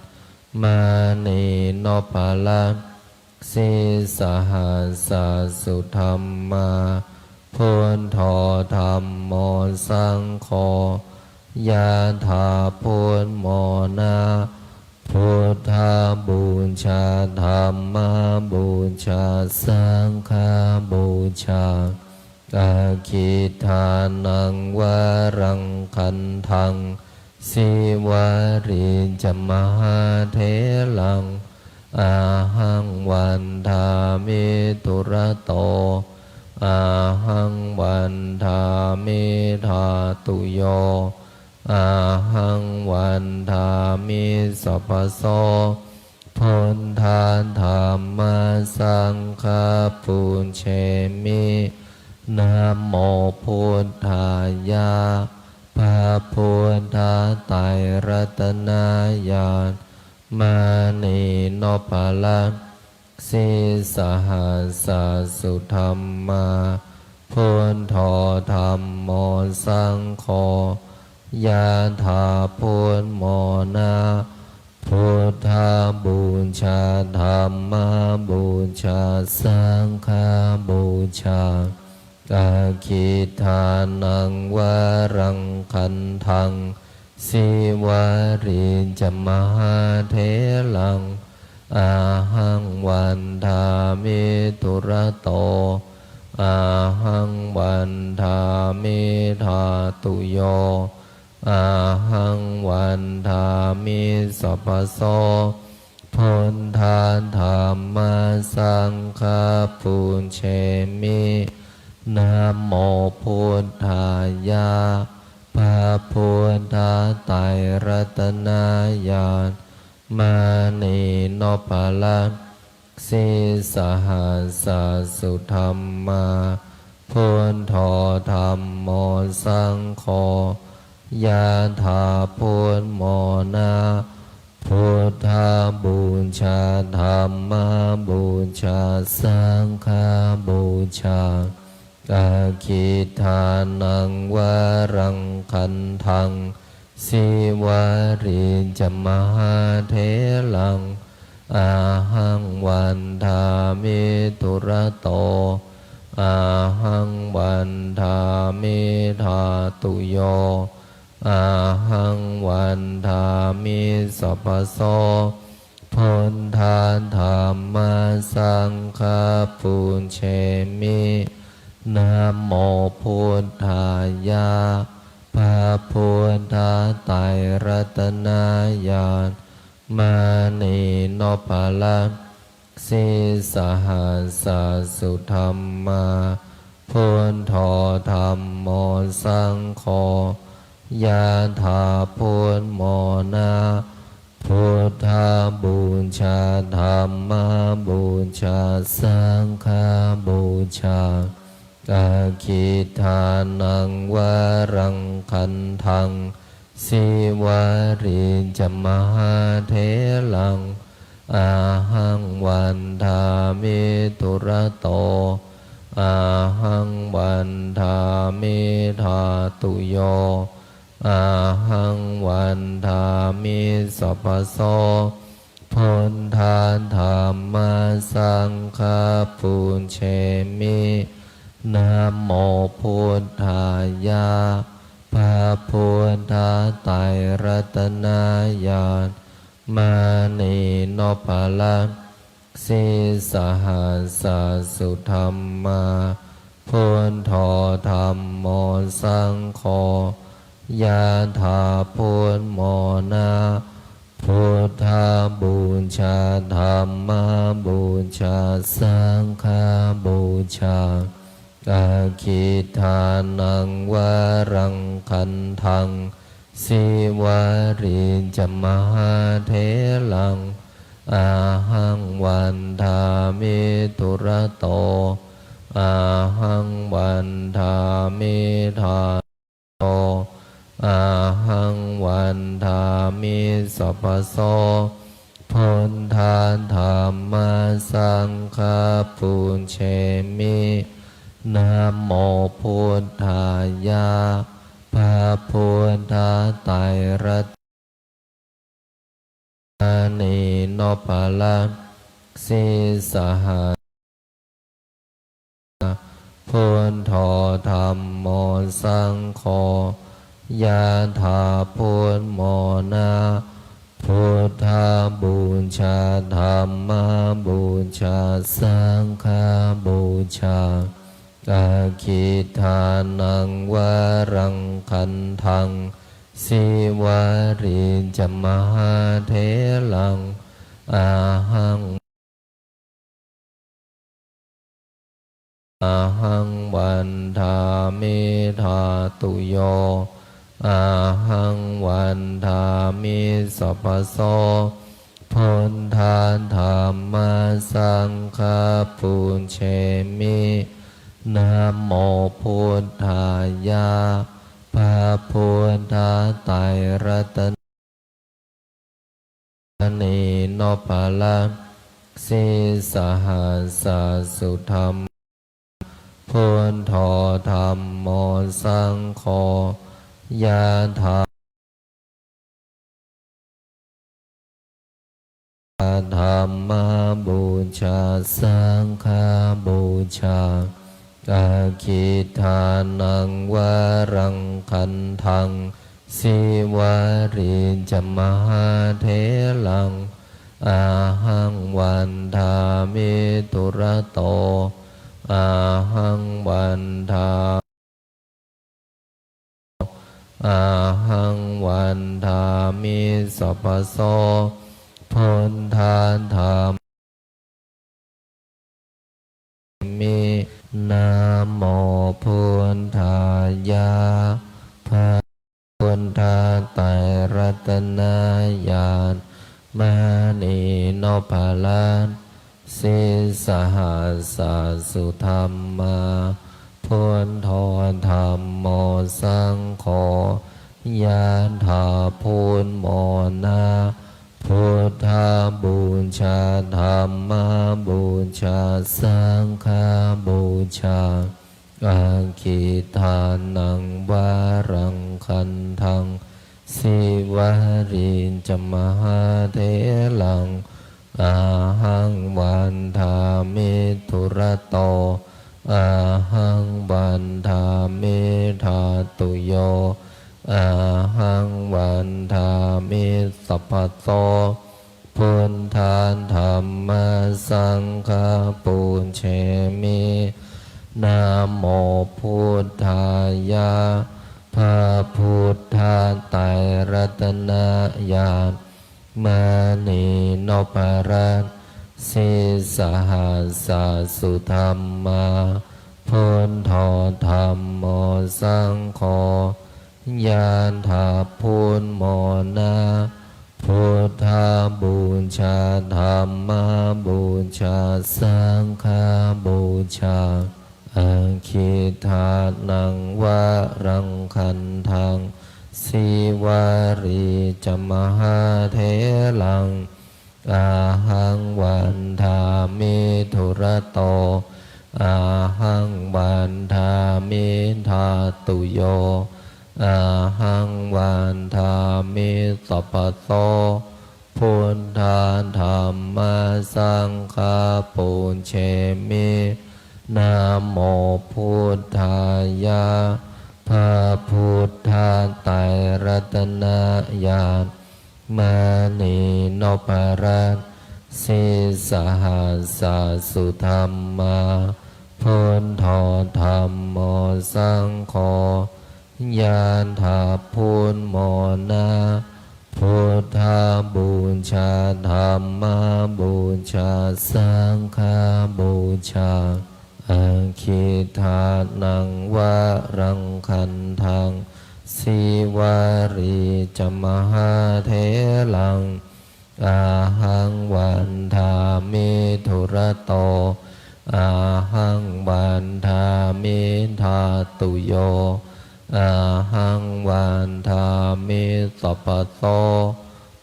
มานีโนภลังสิสหัสสุธรรมาพุทโธธัมโมสังโฆยะถาพุทโมนะพุทธบูชาธัมมบูชาสังฆบูชาอาคิทานังวรังคันทังสิวาริจมหาเถลังอาหังวันทามิตุระโตอาหังวันทามิธาตุโยอาหังวันทามิสัพพโสพุทธานธรรมสังฆปุญเชมินะโมพุทธายะพระพุทธไตรรัตนญาณมานีโนภลังสิสหัสสุธรรมาพ พุทโธธัมโมสังโฆยะถาพุทโมนะพุทธบูชาธัมมบูชาสังฆบูชาอาคิทานังวรังคันทังสิวาริจมหาเถลังอาหังวันทามิตุระโตอาหังวันทามิธาตุโยอาหังวันทามิสัพพโสพุทธาธัมมาสังฆาปุญเชมินะโมพุทธายะพระพุทธไตรรัตนญาณมานีโนปะละสิสหัสสุธรรมาพุทโธธัมโมสังโฆยะถาพุทโมนะพุทธบูชาธัมมบูชาสังฆบูชาอาคิทานังวรังคันทังสิวาริจมหาเถลังอาหังวันทามิตุระโตอาหังวันทามิธาตุโยอาหังวันทามิสัพพโสพุทธาธัมมาสังฆาปุญเชมินะโมพุทธายะพระพุทธไตรรัตนญาณมานีโนปะละสิสหัสสุธรรมาพุทโธธัมโมสังโฆยะถาพุทโมนะพุทธบูชาธัมมบูชาสังฆบูชาอาคิทานังวรังคันทังสิวาริจมหาเถลังอาหังวันทามิตุระโตอาหังวันทามิธาตุโยอาหังวันทามิสัพพโสพุทธาธัมมาสังฆาปุญเชมินะโมพุทธายะพระพุทธไตรรัตนญาณมานีโนปะละสิสหัสสุธรรมาพุทโธธัมโมสังโฆยะถาพุทโมนะพุทธบูชาธัมมบูชาสังฆบูชาอาคิทานังวรังคันทังสิวาริจมหาเถลังอาหังวันทามิตุระโตอาหังวันทามิธาโตอาหังวันทามิสัพพโสพุทธาธัมมาสังฆาปุญเชมินะโมพุทธายะพระพุทธไตรรัตนนีโนปะละสิสหัสพุทโธธัมโมสังโฆยะถาพุทโมนะพุทธบูชาธัมมบูชาสังฆบูชาอาคิทานังวรังคันทังสิวาริจมหาเถลังอาหังวันทามิธาตุโยอาหังวันทามิสัพพโสพุทธาธัมมาสังฆาปุญเชมินะโมพุทธายะพระพุทธไตรรัตนนีโนปะละสิสหัสสุธรรมพุ พุทโธธัมโมสังโฆยะถาธรรมบูชาสังฆบูชาอาคิทานังวรังคันทังสิวาริจมหาเถลังอาหังวันทามิตุระโตอาหังวันทาอาหังวันทามิสัพพโสพุทธาธรรมมินะโมพุทธายะพระพุทธาไตรรัตนญาณมณีนพลันสิสหัสสุธรรมาพุทโธธัมโมสังโฆยะถาพุทโมนาพุทธบูชาธรรมบูชาสังฆบูชาอาคิทานังวารังคันทังสิวาริจมหาเถลังอาหังวันทามิทุระโตอาหังวันทามิธาตุโยอาหังวันทามิสัพพโสพุทธาธรรมสังฆปูญเชมินะโมพุทธายะพระพุทธาไตรรัตนญาณมณีนพรัตน์สิสหัสสุธรรมาพุทโธธัมโมสังโฆยะถาพุทโมนาพุทธบูชาธรรมบูชาสังฆบูชาอาคิทานังวารังคันทังสิวาริจมหาเถลังอาหังวันทามิทุระโตอาหังวันทามิธาตุโยอาหังวันทามิสัพพโสพุทธาธรรมสังฆปูญเชมินะโมพุทธายะพระพุทธาไตรรัตนญาณมณีนพรัตน์สิสหัสสุธรรมาพุทโธธัมโมสังโฆยะถาพุทโมนาพุทธบูชาธรรมบูชาสังฆบูชาอาคิทานังวารังคันทังสิวาริจมหาเถลังอาหังวันทามิทุระโตอาหังวันทามิธาตุโยอาหังวันทามิสัพพโส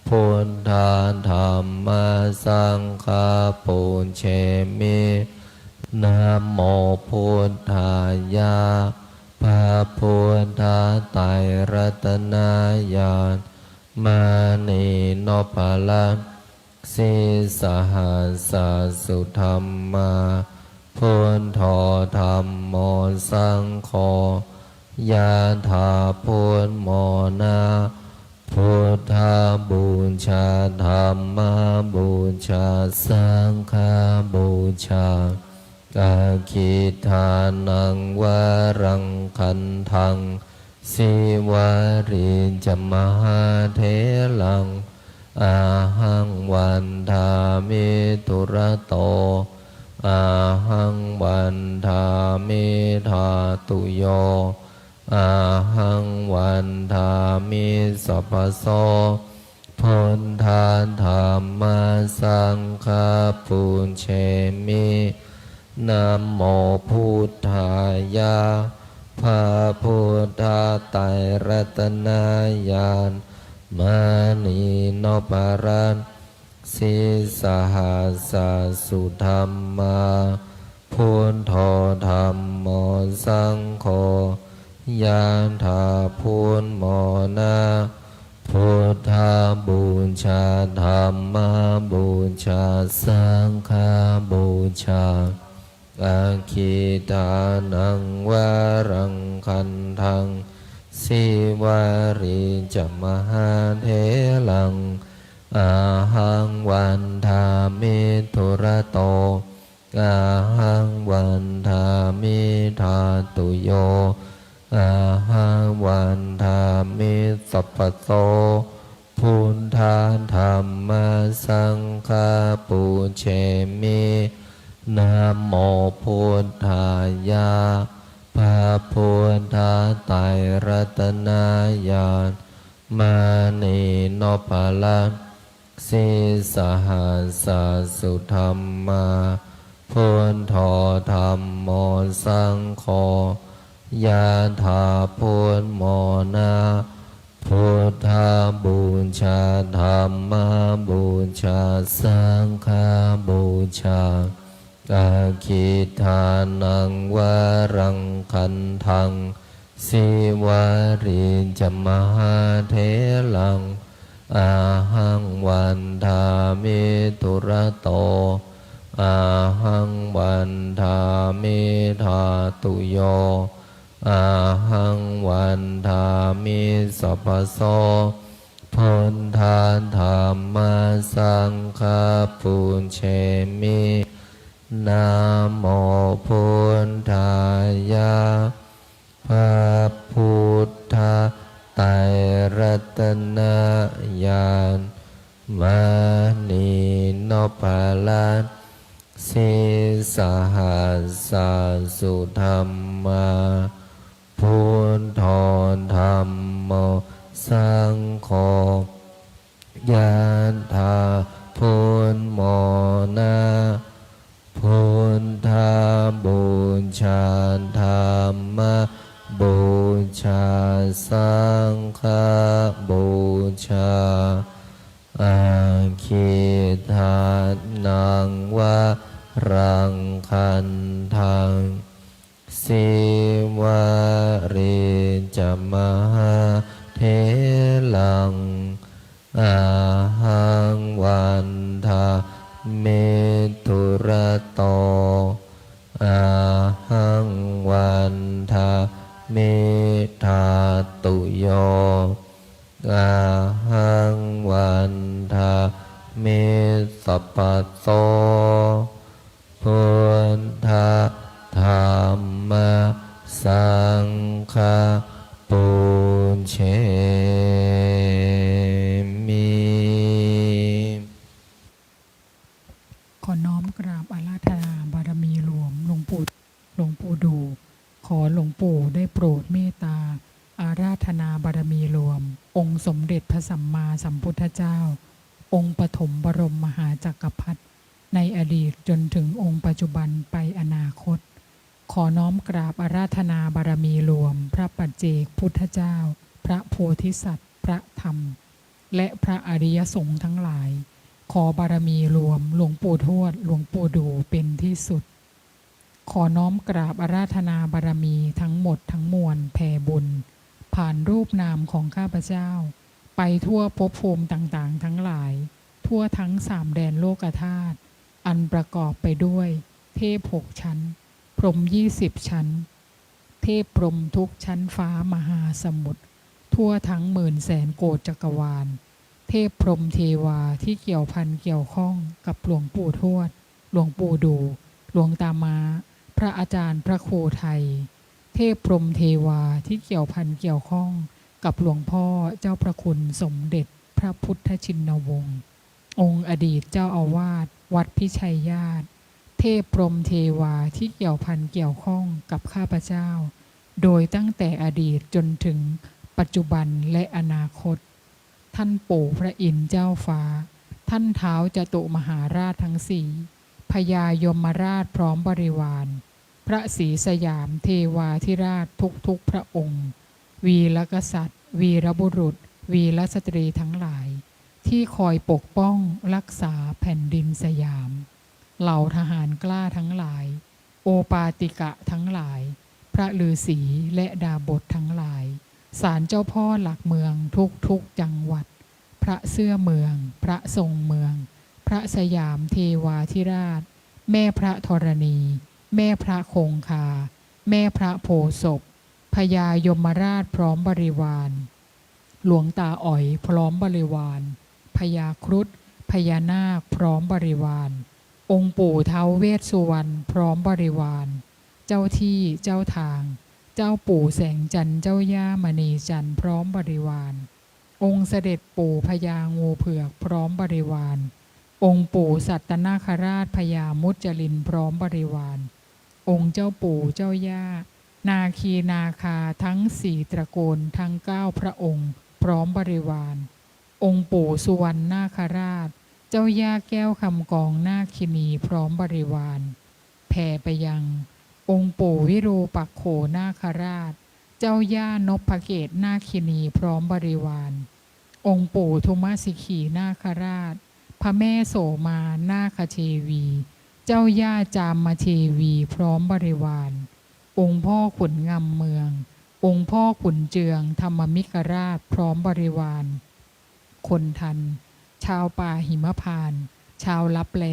พุทธาธรรมสังฆปูญเชมินะโมพุทธายะพระพุทธาไตรรัตนญาณมณีนพลันสิสหัสสุธรรมาพุทโธธัมโมสังโฆยะถาพุทโมนาพุทธบูชาธรรมบูชาสังฆบูชาอาคิทานังวารังคันทังสิวาริจมหาเถลังอาหังวันทามิทุระโตอาหังวันทามิธาตุโยอาหังวันทามิสัพพโสพุทธาธรรมสังฆปูญเชมินะโมพุทธายะพระพุทธาไตรรัตนญาณมณีนพรัตน์สิสหัสสุธรรมาพุทโธธัมโม ยะถาพุทโมนะพุทธาบูชาธรรมบูชาสังฆบูชาอาคิทานังวารังคันทังสิวาริจมหาเถลังอาหังวันทามิทุระโตอาหังวันทามิธาตุโยอาหังวันทามิสัพพโสพุทธาธรรมสังฆาปุเชมินะโมพุทธายะพระพุทธไตรรัตนญาณมานีโนภลังสิสหัสสุธรรมาพุทโธธรรมโมสังโฆยะถาพุทโมนะพุทธาบูชาธรรมบูชาสังฆบูชาอาคิทานังวารังคันทังสิวาริจมหาเถลังอาหังวันทามิทุระโตอาหังวันทามิธาตุโยอาหังวันทามิสัพพโสพุทธาธรรมสังฆาปุเชมินะโมพุทธายะพระพุทธไตรรัตนญาณมานีโนภลังสิสหัสสุธรรมาพุทโธธรรมโมสังโฆยะถาพุทโมนะพุทธาบูชาธรรมบูชาสังฆบูชาอาคิทานังวารังคันทังสิวาริจมหาเถลังอาหังวันทามิทุระโตอาหังวันทามิธาตุโยอาหังวันทามิสัพพโสพุทธาธรรมสังฆาปุเชมิ ขอน้อมกราบอาราธนาบารมีหลวงหลวงปู่ดูขอหลวงปู่ได้โปรดเมตตาอาราธนาบารมีหลวงองค์สมเด็จพระสัมมาสัมพุทธเจ้าองค์ปฐมบรมมหาจักรพรรดิในอดีตจนถึงองค์ปัจจุบันไปอนาคตขอน้อมกราบอาราธนาบารมีหลวงพระปัจเจกพุทธเจ้าพระโพธิสัตว์พระธรรมและพระอริยสงฆ์ทั้งหลายขอบารมีรวมหลวงปู่ทวดหลวงปู่ดูเป็นที่สุดขอน้อมกราบอาราธนาบารมีทั้งหมดทั้งมวลแผ่บุญผ่านรูปนามของข้าพเจ้าไปทั่วภพภูมิต่างๆทั้งหลายทั่วทั้ง3 แดนโลกธาตุอันประกอบไปด้วยเทพ6 ชั้นพรหม20 ชั้นเทพพรหมทุกชั้นฟ้ามหาสมุทรทั่วทั้ง10,000,000 โกฏจักรวาลเทพพรหมเทวาที่เกี่ยวพันเกี่ยวข้องกับหลวงปู่ทวดหลวงปู่ดูหลวงตามาพระอาจารย์พระครูไทยเทพพรหมเทวาที่เกี่ยวพันเกี่ยวข้องกับหลวงพ่อเจ้าพระคุณสมเด็จพระพุทธชินวงศ์องค์อดีตเจ้าอาวาสวัดพิชัยญาติเทพพรหมเทวาที่เกี่ยวพันเกี่ยวข้องกับข้าพเจ้าโดยตั้งแต่อดีตจนถึงปัจจุบันและอนาคตท่านปู่พระอินทร์เจ้าฟ้าท่านท้าวจตุมหาราชทั้ง4พญายมราชพร้อมบริวารพระศรีสยามเทวาธิราชทุกพระองค์วีรกษัตริย์วีรบุรุษวีรสตรีทั้งหลายที่คอยปกป้องรักษาแผ่นดินสยามเหล่าทหารกล้าทั้งหลายโอปาติกะทั้งหลาย พระฤาษีและดาบททั้งหลายศาลเจ้าพ่อหลักเมืองทุกจังหวัดพระเสื้อเมืองพระทรงเมืองพระสยามเทวาธิราชแม่พระธรณีแม่พระคงคาแม่พระโพธิ์ศพพญายมราชพร้อมบริวารหลวงตาอ๋อยพร้อมบริวารพญาครุฑพญานาคพร้อมบริวารองค์ปู่ท้าวเวสสุวรรณพร้อมบริวารเจ้าที่เจ้าทางเจ้าปู่แสงจันทร์เจ้าย่ามณีจันทร์พร้อมบริวารองค์เสด็จปู่พญางูเผือกพร้อมบริวารองค์ปู่สัตตนาคราชพญามุจลินพร้อมบริวารองค์เจ้าปู่เจ้าย่านาคีนาคาทั้งสี่ตระกูลทั้ง9พระองค์พร้อมบริวารองค์ปู่สุวรรณนาคราชเจ้าย่าแก้วคำกองนาคินีพร้อมบริวารแผ่ไปยังองค์ปู่วิรูปักโขนาคราชเจ้าย่านพเกตนาคินีพร้อมบริวารองค์ปู่ทุมสิขีนาคราชพระแม่โสมานาคเทวีเจ้าย่าจามเทวีพร้อมบริวารองค์พ่อขุนงำเมืององค์พ่อขุนเจืองธรรมมิกราชพร้อมบริวารคนทันชาวป่าหิมพานต์ชาวลับแล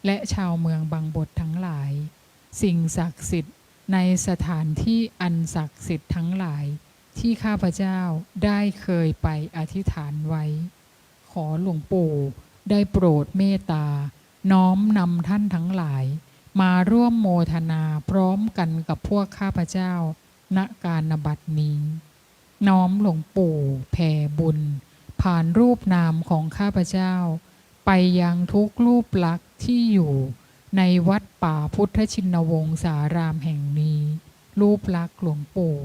และชาวเมืองบางบททั้งหลายสิ่งศักดิ์สิทธิ์ในสถานที่อันศักดิ์สิทธิ์ทั้งหลายที่ข้าพเจ้าได้เคยไปอธิษฐานไว้ขอหลวงปู่ได้โปรดเมตตาน้อมนำท่านทั้งหลายมาร่วมโมทนาพร้อมกันกับพวกข้าพเจ้าณการบัดนี้น้อมหลวงปู่แผ่บุญผ่านรูปนามของข้าพเจ้าไปยังทุกรูปลักษณ์ที่อยู่ในวัดป่าพุทธชินวงศารามแห่งนี้รูปลักษณ์หลวงปู่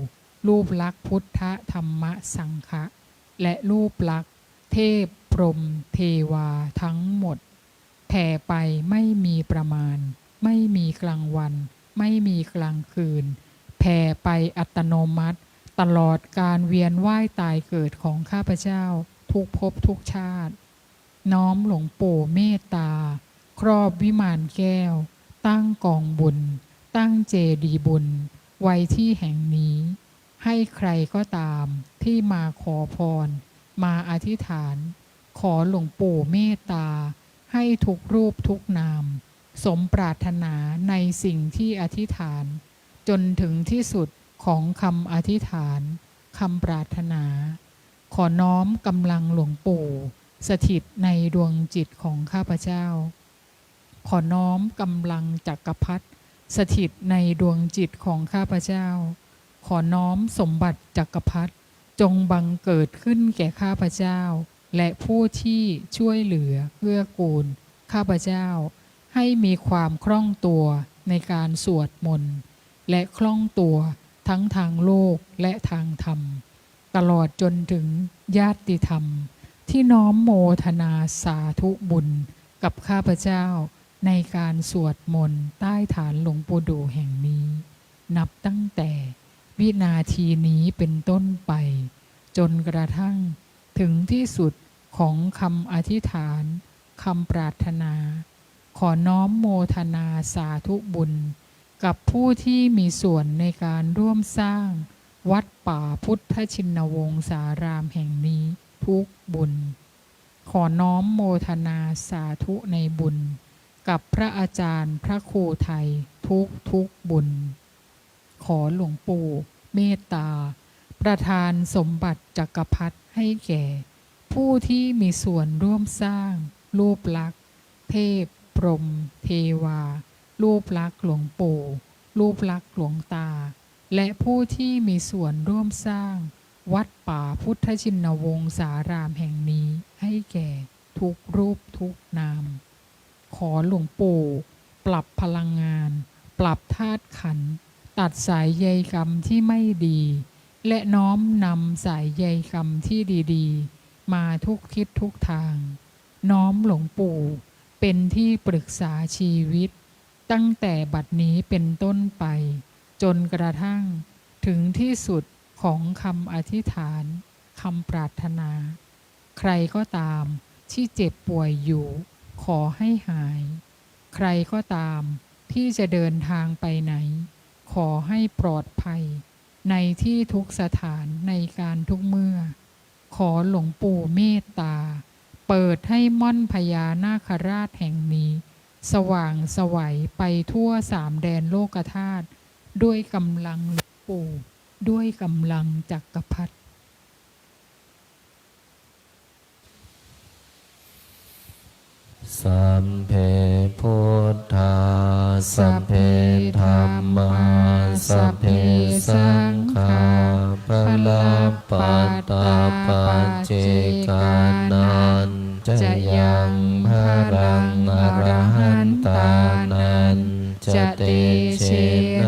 รูปลักษณ์พุทธธรรมสังฆะและรูปลักษณ์เทพพรหมเทวาทั้งหมดแผ่ไปไม่มีประมาณไม่มีกลางวันไม่มีกลางคืนแผ่ไปอัตโนมัติตลอดการเวียนว่ายตายเกิดของข้าพเจ้าทุกภพทุกชาติน้อมหลวงปู่เมตตาครอบวิมานแก้วตั้งกองบุญตั้งเจดีย์บุญไว้ที่แห่งนี้ให้ใครก็ตามที่มาขอพรมาอธิษฐานขอหลวงปู่เมตตาให้ทุกรูปทุกนามสมปรารถนาในสิ่งที่อธิษฐานจนถึงที่สุดของคำอธิษฐานคำปรารถนาขอน้อมกำลังหลวงปู่สถิตในดวงจิตของข้าพเจ้าขอน้อมกำลังจักรพรรดิสถิตในดวงจิตของข้าพเจ้าขอน้อมสมบัติจักรพรรดิจงบังเกิดขึ้นแก่ข้าพเจ้าและผู้ที่ช่วยเหลือเกื้อกูลข้าพเจ้าให้มีความคล่องตัวในการสวดมนต์และคล่องตัวทั้งทางโลกและทางธรรมตลอดจนถึงญาติธรรมที่น้อมโมทนาสาธุบุญกับข้าพเจ้าในการสวดมนต์ใต้ฐานหลวงปู่ดูแห่งนี้นับตั้งแต่วินาทีนี้เป็นต้นไปจนกระทั่งถึงที่สุดของคำอธิษฐานคำปรารถนาขอน้อมโมทนาสาธุบุญกับผู้ที่มีส่วนในการร่วมสร้างวัดป่าพุทธชินวงศารามแห่งนี้ทุกบุญขอน้อมโมทนาสาธุในบุญกับพระอาจารย์พระครูไทยทุกบุญขอหลวงปู่เมตตาประทานสมบัติจักรพรรดิให้แก่ผู้ที่มีส่วนร่วมสร้างรูปลักษณ์เทพพรหมเทวารูปลักษณ์หลวงปู่รูปลักษณ์หลวงตาและผู้ที่มีส่วนร่วมสร้างวัดป่าพุทธชินวงศารามแห่งนี้ให้แก่ทุกรูปทุกนามขอหลวงปู่ปรับพลังงานปรับธาตุขันธ์ตัดสายใยกรรมที่ไม่ดีและน้อมนำสายใยกรรมที่ดีๆมาทุกทิศทุกทางน้อมหลวงปู่เป็นที่ปรึกษาชีวิตตั้งแต่บัดนี้เป็นต้นไปจนกระทั่งถึงที่สุดของคำอธิษฐานคำปรารถนาใครก็ตามที่เจ็บป่วยอยู่ขอให้หายใครก็ตามที่จะเดินทางไปไหน ขอให้ปลอดภัยในที่ทุกสถานในการทุกเมื่อ ขอหลวงปู่เมตตา เปิดให้ม่อนพญานาคราชแห่งนี้ สว่างไสวัยไปทั่วสามแดนโลกธาตุด้วยกำลังหลวงปู่ด้วยกำลังจักรพรรดิ สัมเพพุทธาสัพเพธัมมาสัพเพสังฆาปะลาปัตตาปัจเจกานันจะยังพรังอรหันตานันจะเตเช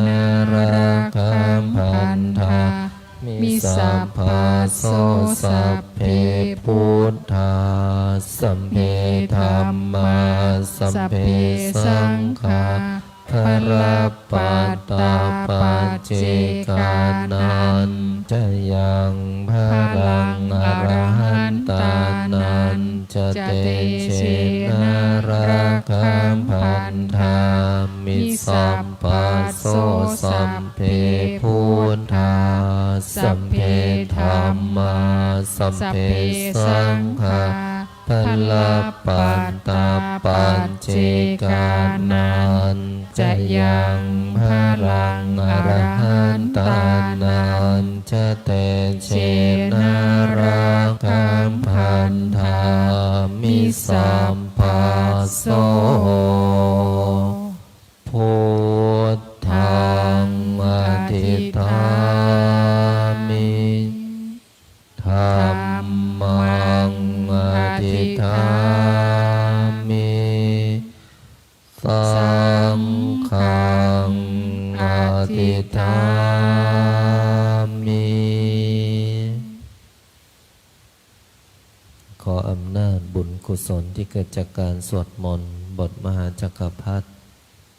นะระคัมพันธามิสัพพะโสสัพเพพุทธาสัมเพธัมมาสัพเพสังฆาภรปัตตาปัจเจกานันจะยังพรังอรหันตานันจะเตเชนะระคัมพันธามิสัพพะโสสัพเพพุทธาสัมเพธัมมาสัพเพสังฆาภลปัตตาปัจเจกานันจะยังพรังอรหันตานันจะเตเชนะระคัมพันธามิสัมภะโสพุทธังอธิษฐามิธัมมังอธิษฐามิสังฆังอธิษฐามิ ขออำนาจบุญกุศลที่เกิดจากการสวดมนต์บทมหาจักรพรรดิ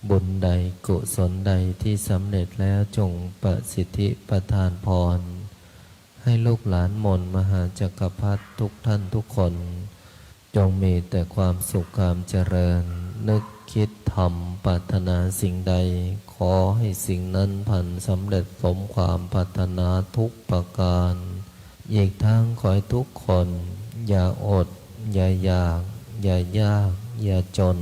บุญใดกุศลใดที่สำเร็จแล้วจงประสิทธิประทานพรให้ลูกหลานมนต์มหาจักรพรรดิทุกท่านทุกคนจงมีแต่ความสุขความเจริญนึกคิดทำปรารถนาสิ่งใดขอให้สิ่งนั้นพันสำเร็จสมความปรารถนาทุกประการอีกทั้งขอให้ทุกคนอย่าอดอย่าอยากอย่ายากอย่าจน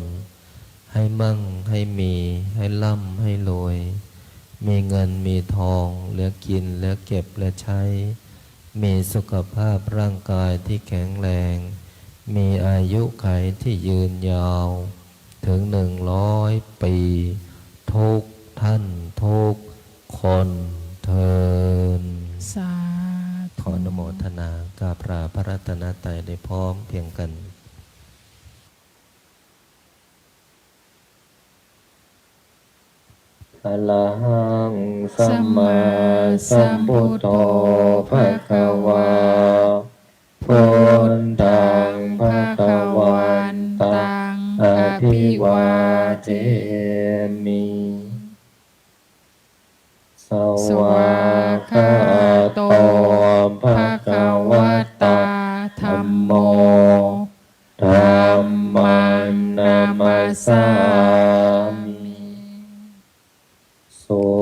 ให้มั่งให้มีให้ร่ำให้รวยมีเงินมีทองเหลือกินเหลือเก็บเหลือใช้มีสุขภาพร่างกายที่แข็งแรงมีอายุขัยที่ยืนยาวถึง100 ปีทุกท่านทุกคนเทินสาธุ ขออนุโมทนากราบลาพระรัตนตรัยได้พร้อมเพียงกันอะระหังสัมมาสัมพุทโธภะคะวาพุทธังภะคะวันตังอภิวาเทมิสวากขาโตภะคะวะตาธัมโมธัมมังนามัสสามิ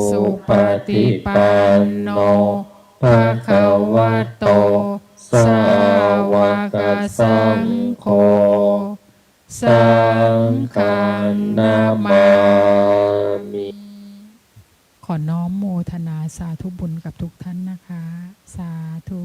สุปฏิปันโนภะคะวะโตสาวกสังโฆสังฆนามามิ ขอน้อมโมทนาสาธุบุญกับทุกท่านนะคะ สาธุ